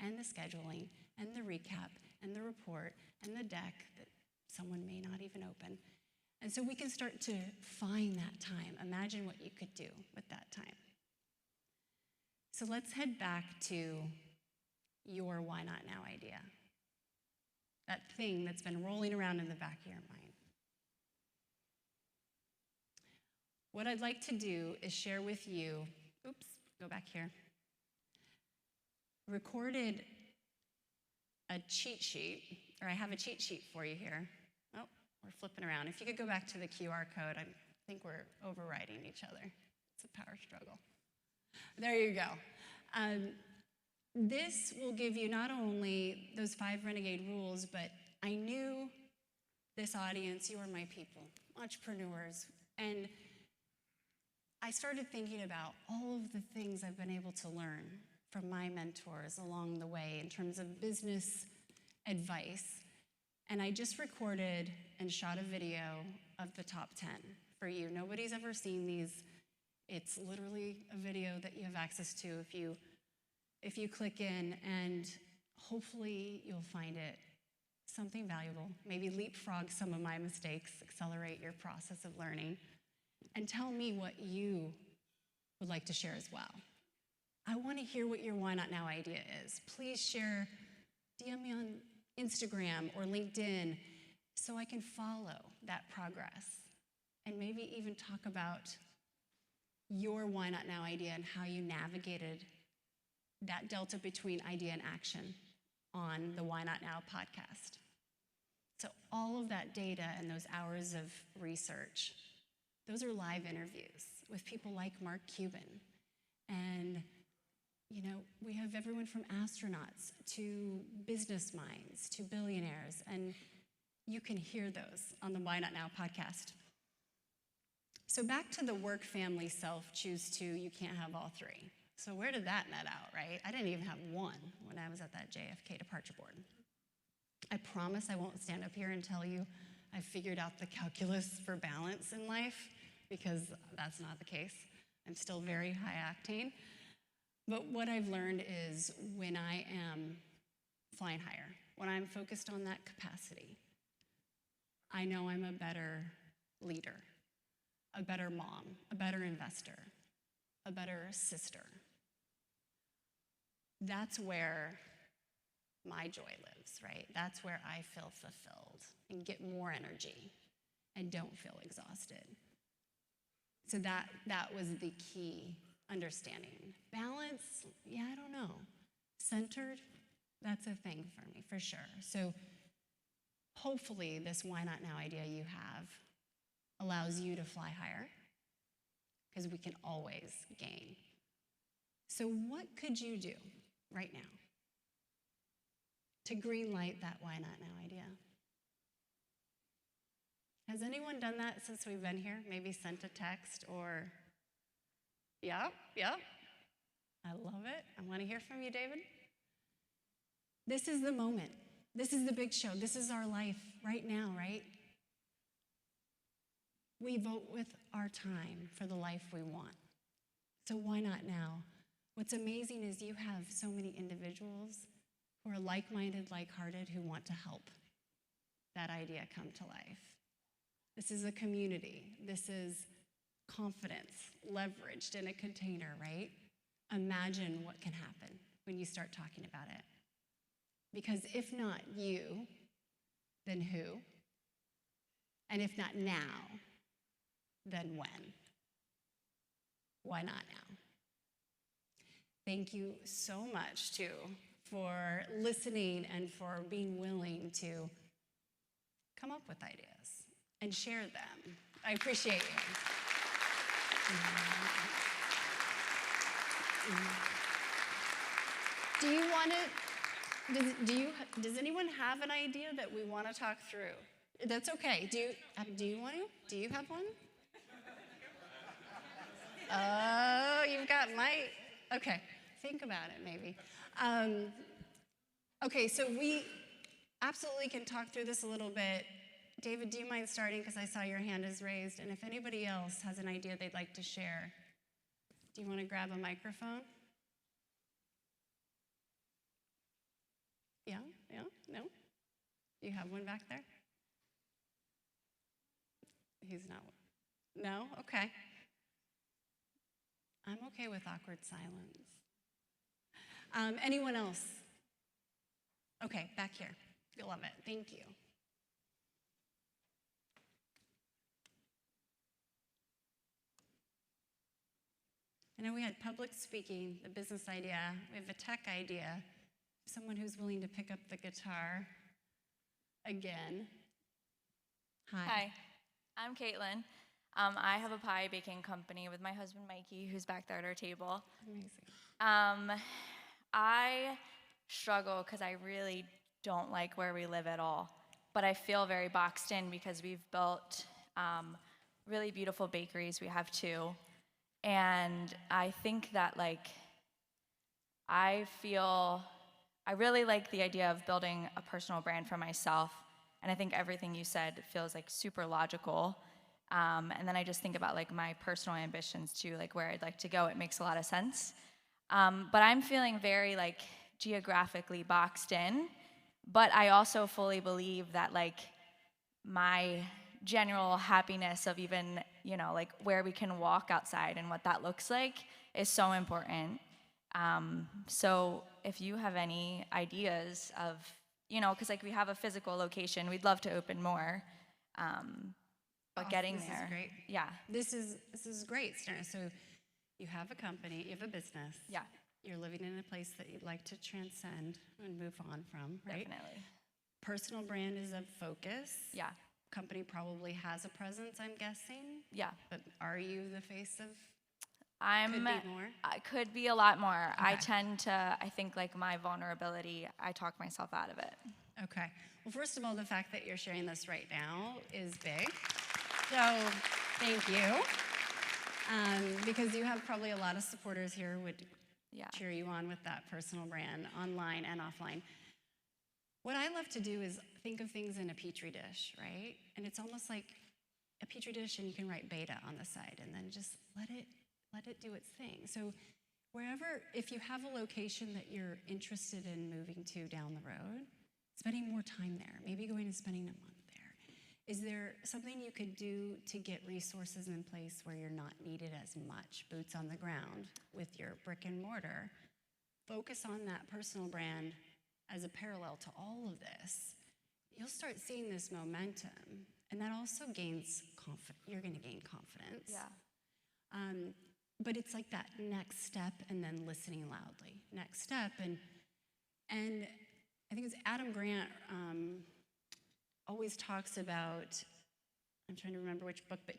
and the scheduling and the recap and the report and the deck that someone may not even open. And so we can start to find that time. Imagine what you could do with that time. So let's head back to your why not now idea. That thing that's been rolling around in the back of your mind. What I'd like to do is share with you, go back here. Recorded a cheat sheet, or I have a cheat sheet for you here. Oh, we're flipping around. If you could go back to the QR code, I think we're overriding each other. It's a power struggle. There you go. This will give you not only those 5 Renegade rules, but I knew this audience, you are my people, entrepreneurs, and I started thinking about all of the things I've been able to learn from my mentors along the way in terms of business advice. And I just recorded and shot a video of the top 10 for you. Nobody's ever seen these. It's literally a video that you have access to if you click in, and hopefully you'll find it something valuable. Maybe leapfrog some of my mistakes, accelerate your process of learning, and tell me what you would like to share as well. I want to hear what your why not now idea is. Please share, DM me on Instagram or LinkedIn so I can follow that progress, and maybe even talk about your why not now idea and how you navigated that delta between idea and action on the Why Not Now podcast. So all of that data and those hours of research, those are live interviews with people like Mark Cuban. And we have everyone from astronauts to business minds to billionaires, and you can hear those on the Why Not Now podcast. So back to the work, family, self, choose two, you can't have all three. So where did that net out, right? I didn't even have one when I was at that JFK departure board. I promise I won't stand up here and tell you I figured out the calculus for balance in life, because that's not the case. I'm still very high octane. But what I've learned is when I am flying higher, when I'm focused on that capacity, I know I'm a better leader, a better mom, a better investor, a better sister. That's where my joy lives, right? That's where I feel fulfilled and get more energy and don't feel exhausted. So that was the key understanding. Balance, I don't know. Centered, that's a thing for me, for sure. So hopefully this why not now idea you have allows you to fly higher, because we can always gain. So what could you do right now to greenlight that why not now idea? Has anyone done that since we've been here? Maybe sent a text or, yeah. I love it. I want to hear from you, David. This is the moment. This is the big show. This is our life right now, right? We vote with our time for the life we want. So why not now What's amazing is you have so many individuals who are like-minded, like-hearted, who want to help that idea come to life. This is a community. This is confidence leveraged in a container, right? Imagine what can happen when you start talking about it. Because if not you, then who? And if not now, then when? Why not now? Thank you so much, too, for listening and for being willing to come up with ideas and share them. I appreciate you. Do you want to, does anyone have an idea that we want to talk through? That's okay. Do you want to? Do you have one? Oh, you've got okay, think about it maybe. Okay, so we absolutely can talk through this a little bit. David, do you mind starting? Because I saw your hand is raised. And if anybody else has an idea they'd like to share, do you want to grab a microphone? Yeah? No? Do you have one back there? He's not. No? Okay. I'm okay with awkward silence. Anyone else? Okay, back here. You'll love it. Thank you. I know we had public speaking, the business idea. We have a tech idea. Someone who's willing to pick up the guitar again. Hi, I'm Caitlin. I have a pie baking company with my husband Mikey, who's back there at our table. Amazing. I struggle because I really don't like where we live at all, but I feel very boxed in because we've built really beautiful bakeries. We have two, and I think that I really like the idea of building a personal brand for myself, and I think everything you said feels super logical. And then I just think about my personal ambitions too, where I'd like to go. It makes a lot of sense. But I'm feeling very geographically boxed in, but I also fully believe that my general happiness of even, where we can walk outside and what that looks like is so important. So if you have any ideas of, because we have a physical location, we'd love to open more. But getting this there. Is great. Yeah. This is great, Stana. So you have a company, you have a business. Yeah. You're living in a place that you'd like to transcend and move on from, right? Definitely. Personal brand is a focus. Yeah. Company probably has a presence, I'm guessing. Yeah. But are you the face of? Could be more. I could be a lot more. Okay. I tend to, I think my vulnerability, I talk myself out of it. Okay. Well, first of all, the fact that you're sharing this right now is big. So thank you. Because you have probably a lot of supporters here who would cheer you on with that personal brand, online and offline. What I love to do is think of things in a petri dish, right? And it's almost like a petri dish, and you can write beta on the side, and then just let it do its thing. So wherever, if you have a location that you're interested in moving to down the road, spending more time there, maybe going and spending a month there. Is there something you could do to get resources in place where you're not needed as much, boots on the ground with your brick and mortar? Focus on that personal brand as a parallel to all of this. You'll start seeing this momentum, and that also gains confidence. You're going to gain confidence. Yeah. But it's like that next step, and then listening loudly. Next step, and I think it's Adam Grant always talks about, I'm trying to remember which book, but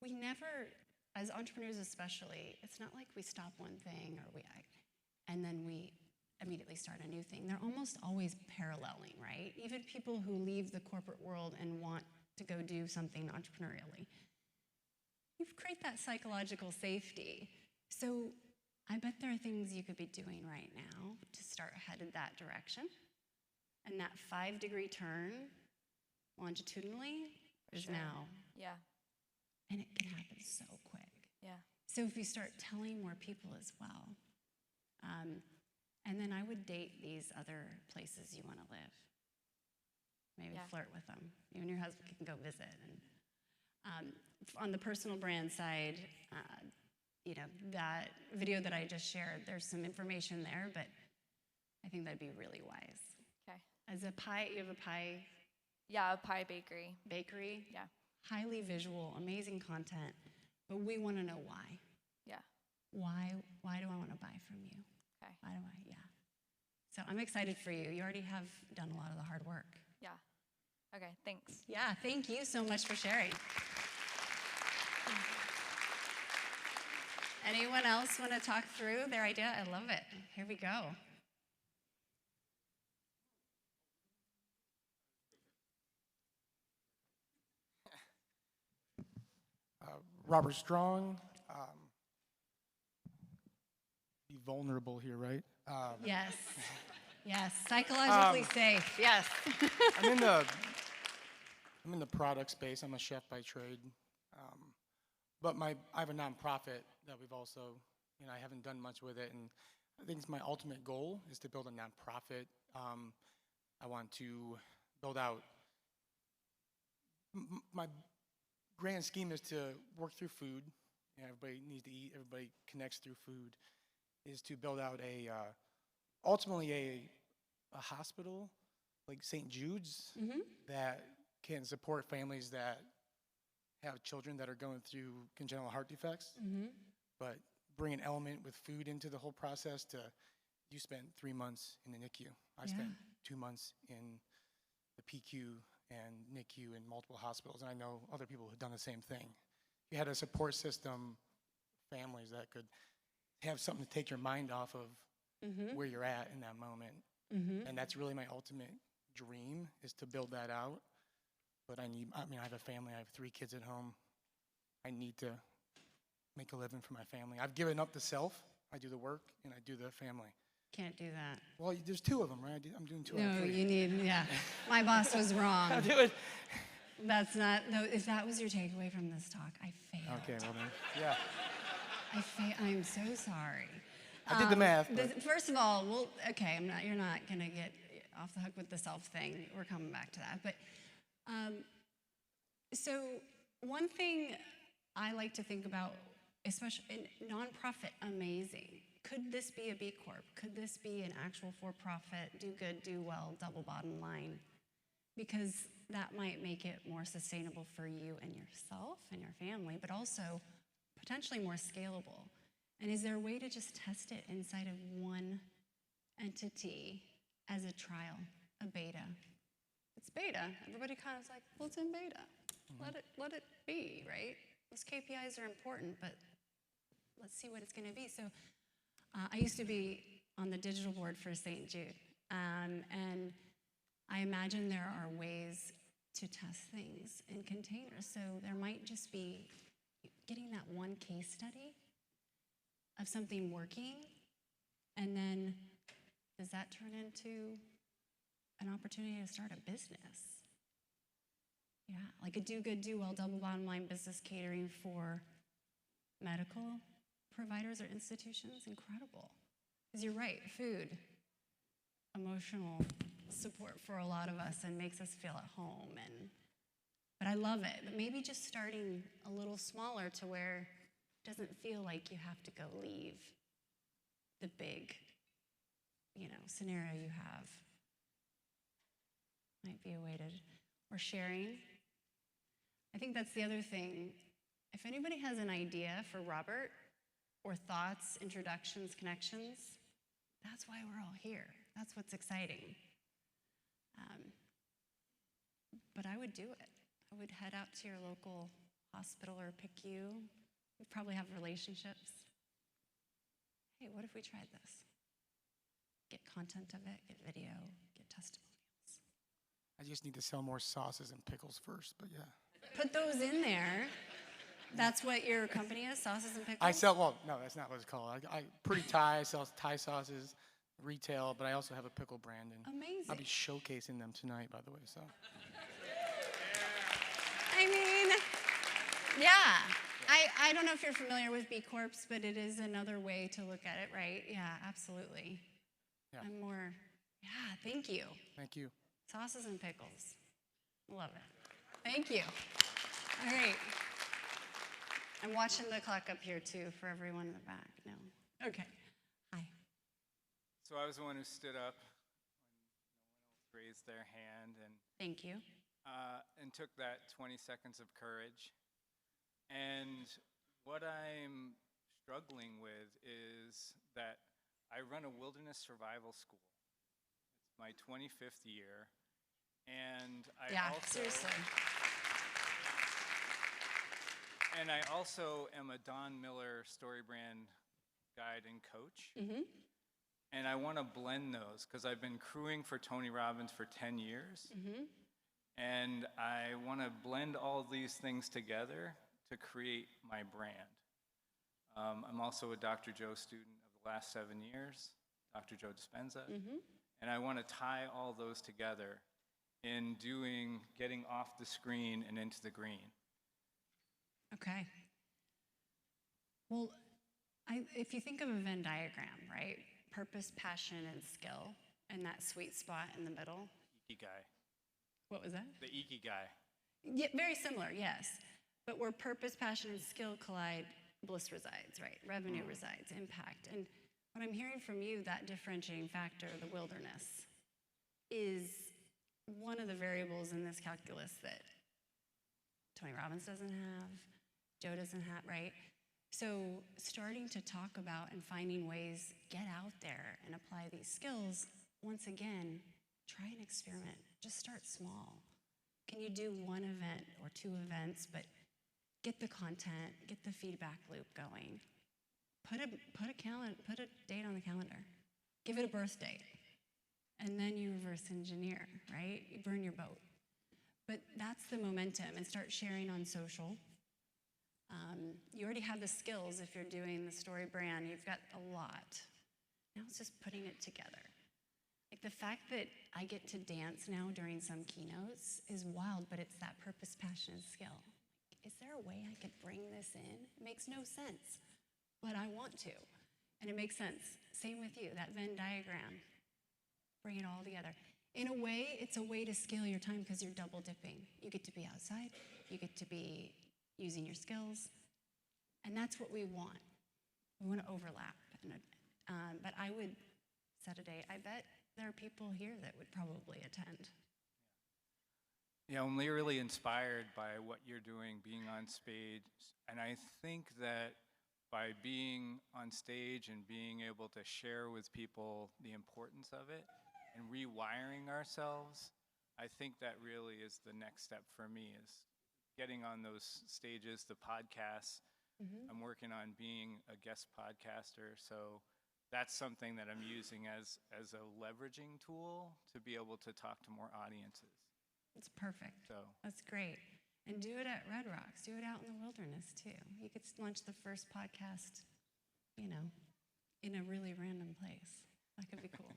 we never, as entrepreneurs especially, it's not like we stop one thing and then we immediately start a new thing. They're almost always paralleling, right? Even people who leave the corporate world and want to go do something entrepreneurially. You create that psychological safety. So I bet there are things you could be doing right now to start headed that direction. And that 5-degree turn longitudinally is now. Yeah. And it can happen so quick. Yeah. So if you start telling more people as well, And then I would date these other places you want to live. Maybe Yeah. flirt with them. You and your husband can go visit. And on the personal brand side, that video that I just shared, there's some information there, but I think that'd be really wise. Okay. As a pie, you have a pie Yeah, a pie bakery. bakery. Yeah. Highly visual, amazing content, but we want to know why. Yeah. Why do I want to buy from you? Okay. Why do I? Yeah. So I'm excited for you. You already have done a lot of the hard work. Yeah. Okay, thanks. Yeah, thank you so much for sharing. Anyone else want to talk through their idea? I love it. Here we go. Robert Strong. Be vulnerable here, right? Yes. Yes. Psychologically safe. Yes. I'm in the product space. I'm a chef by trade, but I have a nonprofit that we've also, I haven't done much with it, and I think it's my ultimate goal is to build a nonprofit. I want to build out. My grand scheme is to work through food. Everybody needs to eat. Everybody connects through food. Is to build out ultimately a hospital like St. Jude's that can support families that have children that are going through congenital heart defects, but bring an element with food into the whole process. You spent 3 months in the NICU. I spent 2 months in the PQ and NICU in multiple hospitals, and I know other people who've done the same thing. You had a support system, families that could have something to take your mind off of where you're at in that moment. And that's really my ultimate dream, is to build that out. But I have a family, I have 3 kids at home. I need to make a living for my family. I've given up the self, I do the work, and I do the family. Can't do that. Well, there's 2 of them, right? I'm doing 2 out of No, 3. you need, yeah. My boss was wrong. I'll do it. That's not, no, if that was your takeaway from this talk, I failed. Okay, well then, yeah. I'm so sorry. I did the math. First of all, you're not going to get off the hook with the self thing. We're coming back to that. But so one thing I like to think about, especially in nonprofit, amazing. Could this be a B Corp? Could this be an actual for-profit, do good, do well, double bottom line? Because that might make it more sustainable for you and yourself and your family, but also potentially more scalable. And is there a way to just test it inside of one entity as a trial, a beta? It's beta. Everybody kind of is like, well, it's in beta. Let it be, right? Those KPIs are important, but let's see what it's going to be. So I used to be on the digital board for St. Jude, and I imagine there are ways to test things in containers. So there might just be getting that one case study of something working, and then does that turn into an opportunity to start a business? Yeah, like a do good, do well, double bottom line business catering for medical providers or institutions. Incredible. Because you're right, food, emotional support for a lot of us and makes us feel at home. But I love it. But maybe just starting a little smaller to where it doesn't feel like you have to go leave the big, scenario you have. Might be a way to, or sharing. I think that's the other thing. If anybody has an idea for Robert, or thoughts, introductions, connections, that's why we're all here. That's what's exciting. But I would do it. I would head out to your local hospital or PICU. You probably have relationships. Hey, what if we tried this? Get content of it, get video, get testimonials. I just need to sell more sauces and pickles first, but yeah. Put those in there. That's what your company is, Sauces and Pickles? No, that's not what it's called. Pretty Thai, I sell Thai sauces, retail, but I also have a pickle brand. And amazing. I'll be showcasing them tonight, by the way, so. I mean, yeah. I don't know if you're familiar with B Corps, but it is another way to look at it, right? Yeah, absolutely. Yeah. I'm more, yeah, thank you. Thank you. Sauces and pickles. Love it. Thank you. All right. I'm watching the clock up here too for everyone in the back. No. Okay. Hi. So I was the one who stood up when no one else raised their hand Thank you. and took that 20 seconds of courage. And what I'm struggling with is that I run a wilderness survival school. It's my 25th year. And Seriously. And I also am a Don Miller story brand guide and coach. Mm-hmm. And I want to blend those because I've been crewing for Tony Robbins for 10 years. Mm-hmm. And I want to blend all these things together to create my brand. I'm also a Dr. Joe student of the last 7 years, Dr. Joe Dispenza. Mm-hmm. And I want to tie all those together in getting off the screen and into the green. Okay. Well, if you think of a Venn diagram, right? Purpose, passion, and skill, and that sweet spot in the middle. Ikigai. What was that? The Ikigai. Yeah, very similar, yes. But where purpose, passion, and skill collide, bliss resides, right? Revenue resides, impact. And what I'm hearing from you, that differentiating factor, the wilderness, is one of the variables in this calculus that Tony Robbins doesn't have, Joe doesn't have, right? So starting to talk about and finding ways, get out there and apply these skills, once again, try an experiment. Just start small. Can you do one event or 2 events, but get the content, get the feedback loop going. Put a date on the calendar. Give it a birth date. And then you reverse engineer, right? You burn your boat. But that's the momentum, and start sharing on social. You already have the skills if you're doing the story brand. You've got a lot. Now it's just putting it together. Like the fact that I get to dance now during some keynotes is wild, but it's that purpose, passion, and skill. Is there a way I could bring this in? It makes no sense, but I want to. And it makes sense. Same with you, that Venn diagram. Bring it all together. In a way, it's a way to scale your time because you're double dipping. You get to be outside, you get to be using your skills, and that's what we want. We want to overlap. But I would set a date. I bet there are people here that would probably attend. Yeah, I'm really inspired by what you're doing, being on stage. And I think that by being on stage and being able to share with people the importance of it and rewiring ourselves, I think that really is the next step for me, is getting on those stages, the podcasts. Mm-hmm. I'm working on being a guest podcaster, so that's something that I'm using as a leveraging tool to be able to talk to more audiences. It's perfect. So That's great. And do it at Red Rocks. Do it out in the wilderness, too. You could launch the first podcast, in a really random place. That could be cool.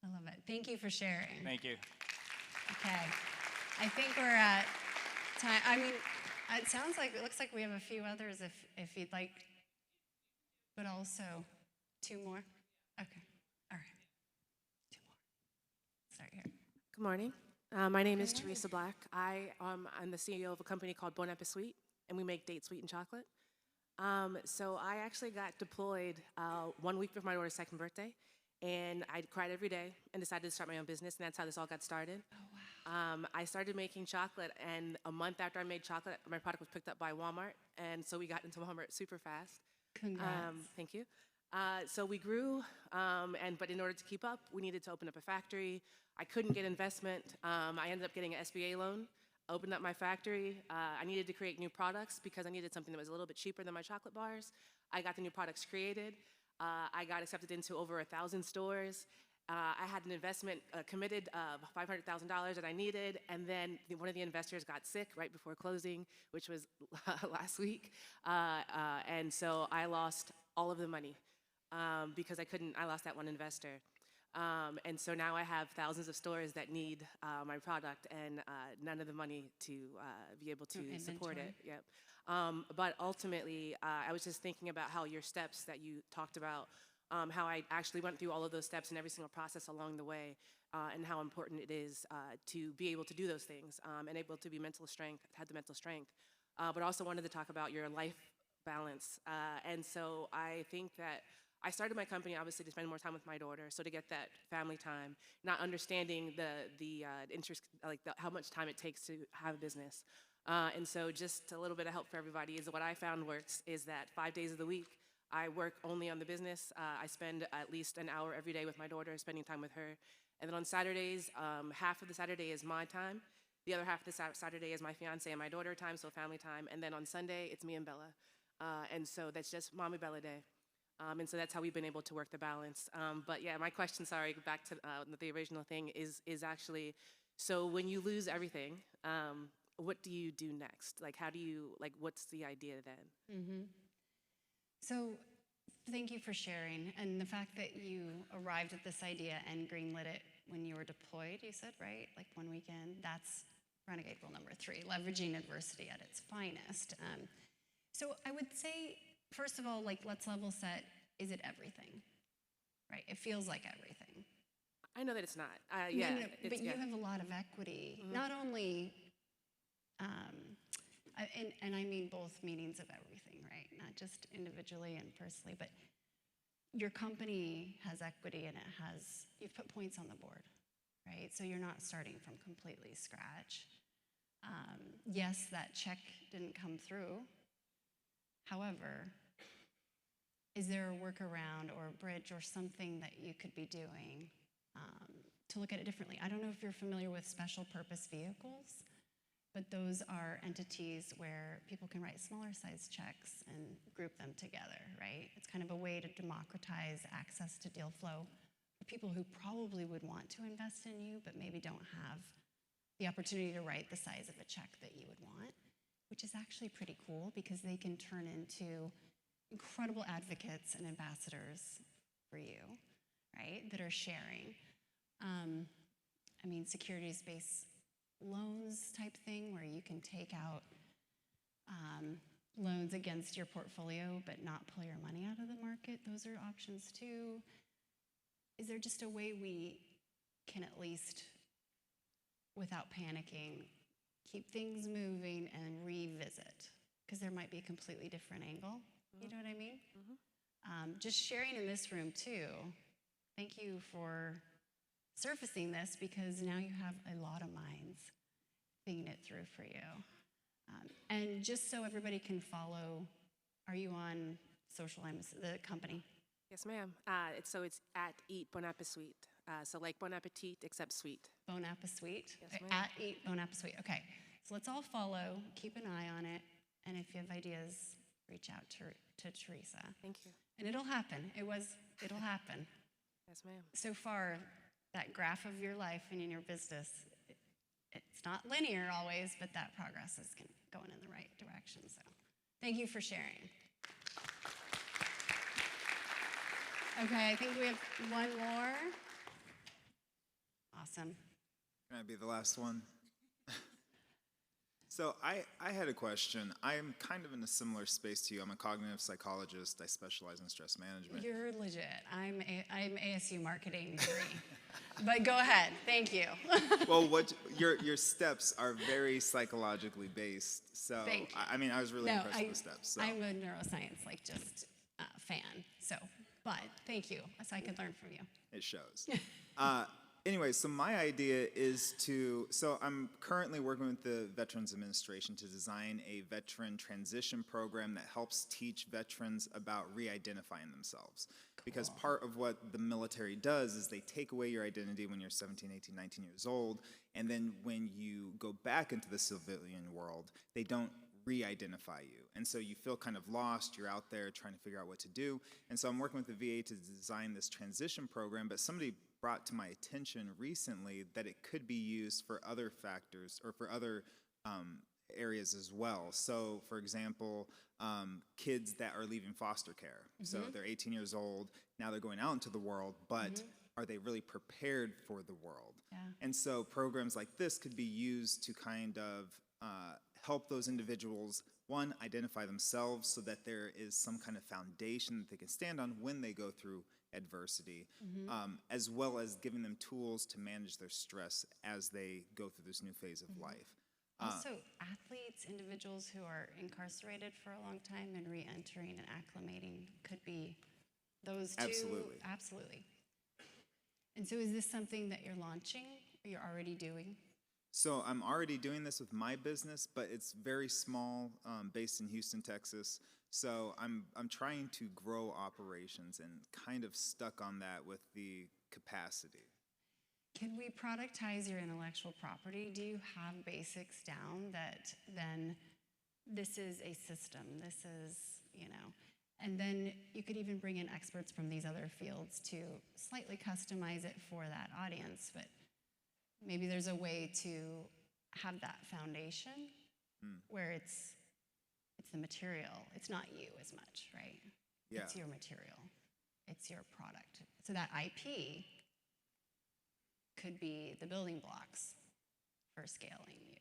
I love it. Thank you for sharing. thank you. Okay. I think we're at time. I mean, it looks like we have a few others if you'd like, but also 2 more. Okay. All right. 2 more. Start here. Good morning. My name is Teresa Black. I'm the CEO of a company called Bon Appetit Sweet, and we make date sweetened chocolate. So I actually got deployed 1 week before my daughter's 2nd birthday, and I cried every day and decided to start my own business, and that's how this all got started. Oh, wow. I started making chocolate, and a month after I made chocolate, my product was picked up by Walmart, and so we got into Walmart super fast. Congrats. Thank you. So we grew, but in order to keep up, we needed to open up a factory. I couldn't get investment. I ended up getting an SBA loan, opened up my factory. I needed to create new products because I needed something that was a little bit cheaper than my chocolate bars. I got the new products created. I got accepted into over 1,000 stores. I had an investment committed of $500,000 that I needed, and then one of the investors got sick right before closing, which was last week, and so I lost all of the money because I lost that one investor. And so now I have thousands of stores that need my product and none of the money to be able to support it. Inventory. Yep. But ultimately, I was just thinking about how your steps that you talked about, how I actually went through all of those steps and every single process along the way, and how important it is to be able to do those things and able to be had the mental strength. But also wanted to talk about your life balance. And so I think that I started my company obviously to spend more time with my daughter, so to get that family time, not understanding the interest, like how much time it takes to have a business. And so just a little bit of help for everybody is what I found works is that 5 days of the week, I work only on the business. I spend at least an hour every day with my daughter, spending time with her. And then on Saturdays, half of the Saturday is my time. The other half of the Saturday is my fiance and my daughter time, so family time. And then on Sunday, it's me and Bella. And so that's just Mommy Bella Day. And so that's how we've been able to work the balance. But yeah, my question, sorry, back to the original thing, is actually, so when you lose everything, what do you do next? Like, how do you, like, what's the idea then? So thank you for sharing. And the fact that you arrived at this idea and greenlit it when you were deployed, you said, right? Like one weekend, that's Renegade rule number 3, leveraging adversity at its finest. So I would say, first of all, like, let's level set, is it everything? Right, it feels like everything. I know that it's not. No, Yeah, no, but you have a lot of equity, not only, and I mean both meanings of everything, right? Not just individually and personally, but your company has equity and you've put points on the board, right? So you're not starting from completely scratch. Yes, that check didn't come through. However, is there a workaround or a bridge or something that you could be doing to look at it differently? I don't know if you're familiar with special purpose vehicles, but those are entities where people can write smaller size checks and group them together, right? It's kind of a way to democratize access to deal flow for people who probably would want to invest in you, but maybe don't have the opportunity to write the size of a check that you would want, which is actually pretty cool because they can turn into incredible advocates and ambassadors for you, right, that are sharing. I mean, securities-based loans type thing where you can take out loans against your portfolio but not pull your money out of the market. Those are options too. Is there just a way we can at least, without panicking, keep things moving and revisit? Because there might be a completely different angle. You know what I mean? Just sharing in this room too. Thank you for surfacing this because now you have a lot of minds thinking it through for you. And just so everybody can follow, are you on social, the company? Yes, ma'am. So it's at Eat Bon Appetit. So like Bon Appetit, except sweet. Bon Appetit? Yes, ma'am. At Eat Bon Appetit. Okay. So let's all follow, keep an eye on it, and if you have ideas, reach out to Teresa. Thank you. And it'll happen. It'll happen. Yes, ma'am. So far, that graph of your life and in your business, it's not linear always, but that progress is going in the right direction. So thank you for sharing. Okay, I think we have one more. Awesome. Can I be the last one? So I had a question. I'm kind of in a similar space to you. I'm a cognitive psychologist. I specialize in stress management. You're legit. I'm ASU marketing degree. But go ahead. Thank you. Well, your steps are very psychologically based. So Thank you. I mean, I was really impressed with the steps. So. I'm a neuroscience fan. So, but thank you. So I could learn from you. It shows. Anyway, so my idea is so I'm currently working with the Veterans Administration to design a veteran transition program that helps teach veterans about re-identifying themselves. Because part of what the military does is they take away your identity when you're 17, 18, 19 years old, and then when you go back into the civilian world, they don't re-identify you. And so you feel kind of lost, you're out there trying to figure out what to do. And so I'm working with the VA to design this transition program, but somebody brought to my attention recently that it could be used for other factors or for other areas as well. So, for example, kids that are leaving foster care. So they're 18 years old, now they're going out into the world, but are they really prepared for the world? Yeah. And so programs like this could be used to kind of help those individuals, one, identify themselves so that there is some kind of foundation that they can stand on when they go through adversity, as well as giving them tools to manage their stress as they go through this new phase of life. Also, athletes, individuals who are incarcerated for a long time and re-entering and acclimating could be those two. Absolutely. Absolutely. And so is this something that you're launching or you're already doing? So I'm already doing this with my business, but it's very small, based in Houston, Texas. So I'm trying to grow operations and kind of stuck on that with the capacity. Can we productize your intellectual property? Do you have basics down that then this is a system, this is, and then you could even bring in experts from these other fields to slightly customize it for that audience, but maybe there's a way to have that foundation where it's the material. It's not you as much, right? Yeah. It's your material. It's your product. So that IP could be the building blocks for scaling you.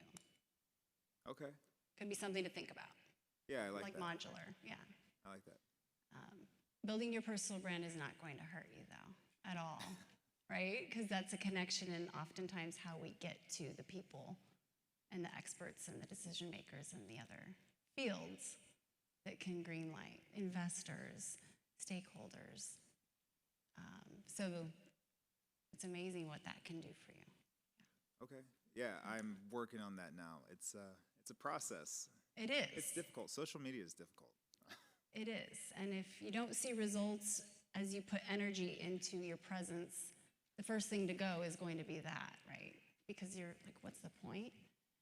Okay. Could be something to think about. Yeah, I like that. Modular, yeah. I like that. Building your personal brand is not going to hurt you, though, at all, right? Because that's a connection in oftentimes how we get to the people and the experts and the decision makers in the other fields that can greenlight investors, stakeholders. So it's amazing what that can do for you. Okay. Yeah, I'm working on that now. It's a process. It is. It's difficult. Social media is difficult. It is. And if you don't see results as you put energy into your presence, the first thing to go is going to be that, right? Because you're like, what's the point?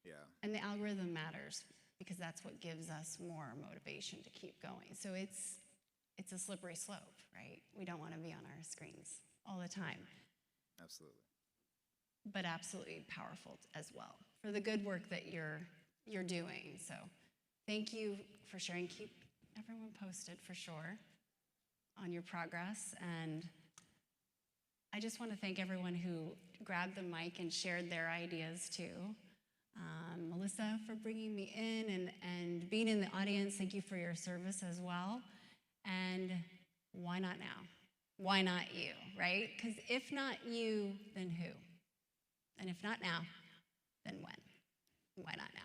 Yeah. And the algorithm matters because that's what gives us more motivation to keep going. So it's a slippery slope, right? We don't want to be on our screens all the time. Absolutely. But absolutely powerful as well for the good work that you're doing. So thank you for sharing. Keep everyone posted for sure on your progress. And I just want to thank everyone who grabbed the mic and shared their ideas too. Melissa for bringing me in and being in the audience. Thank you for your service as well. And why not now? Why not you, right? Because if not you, then who? And if not now, then when? Why not now?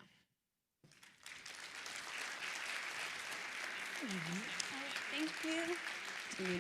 Thank you.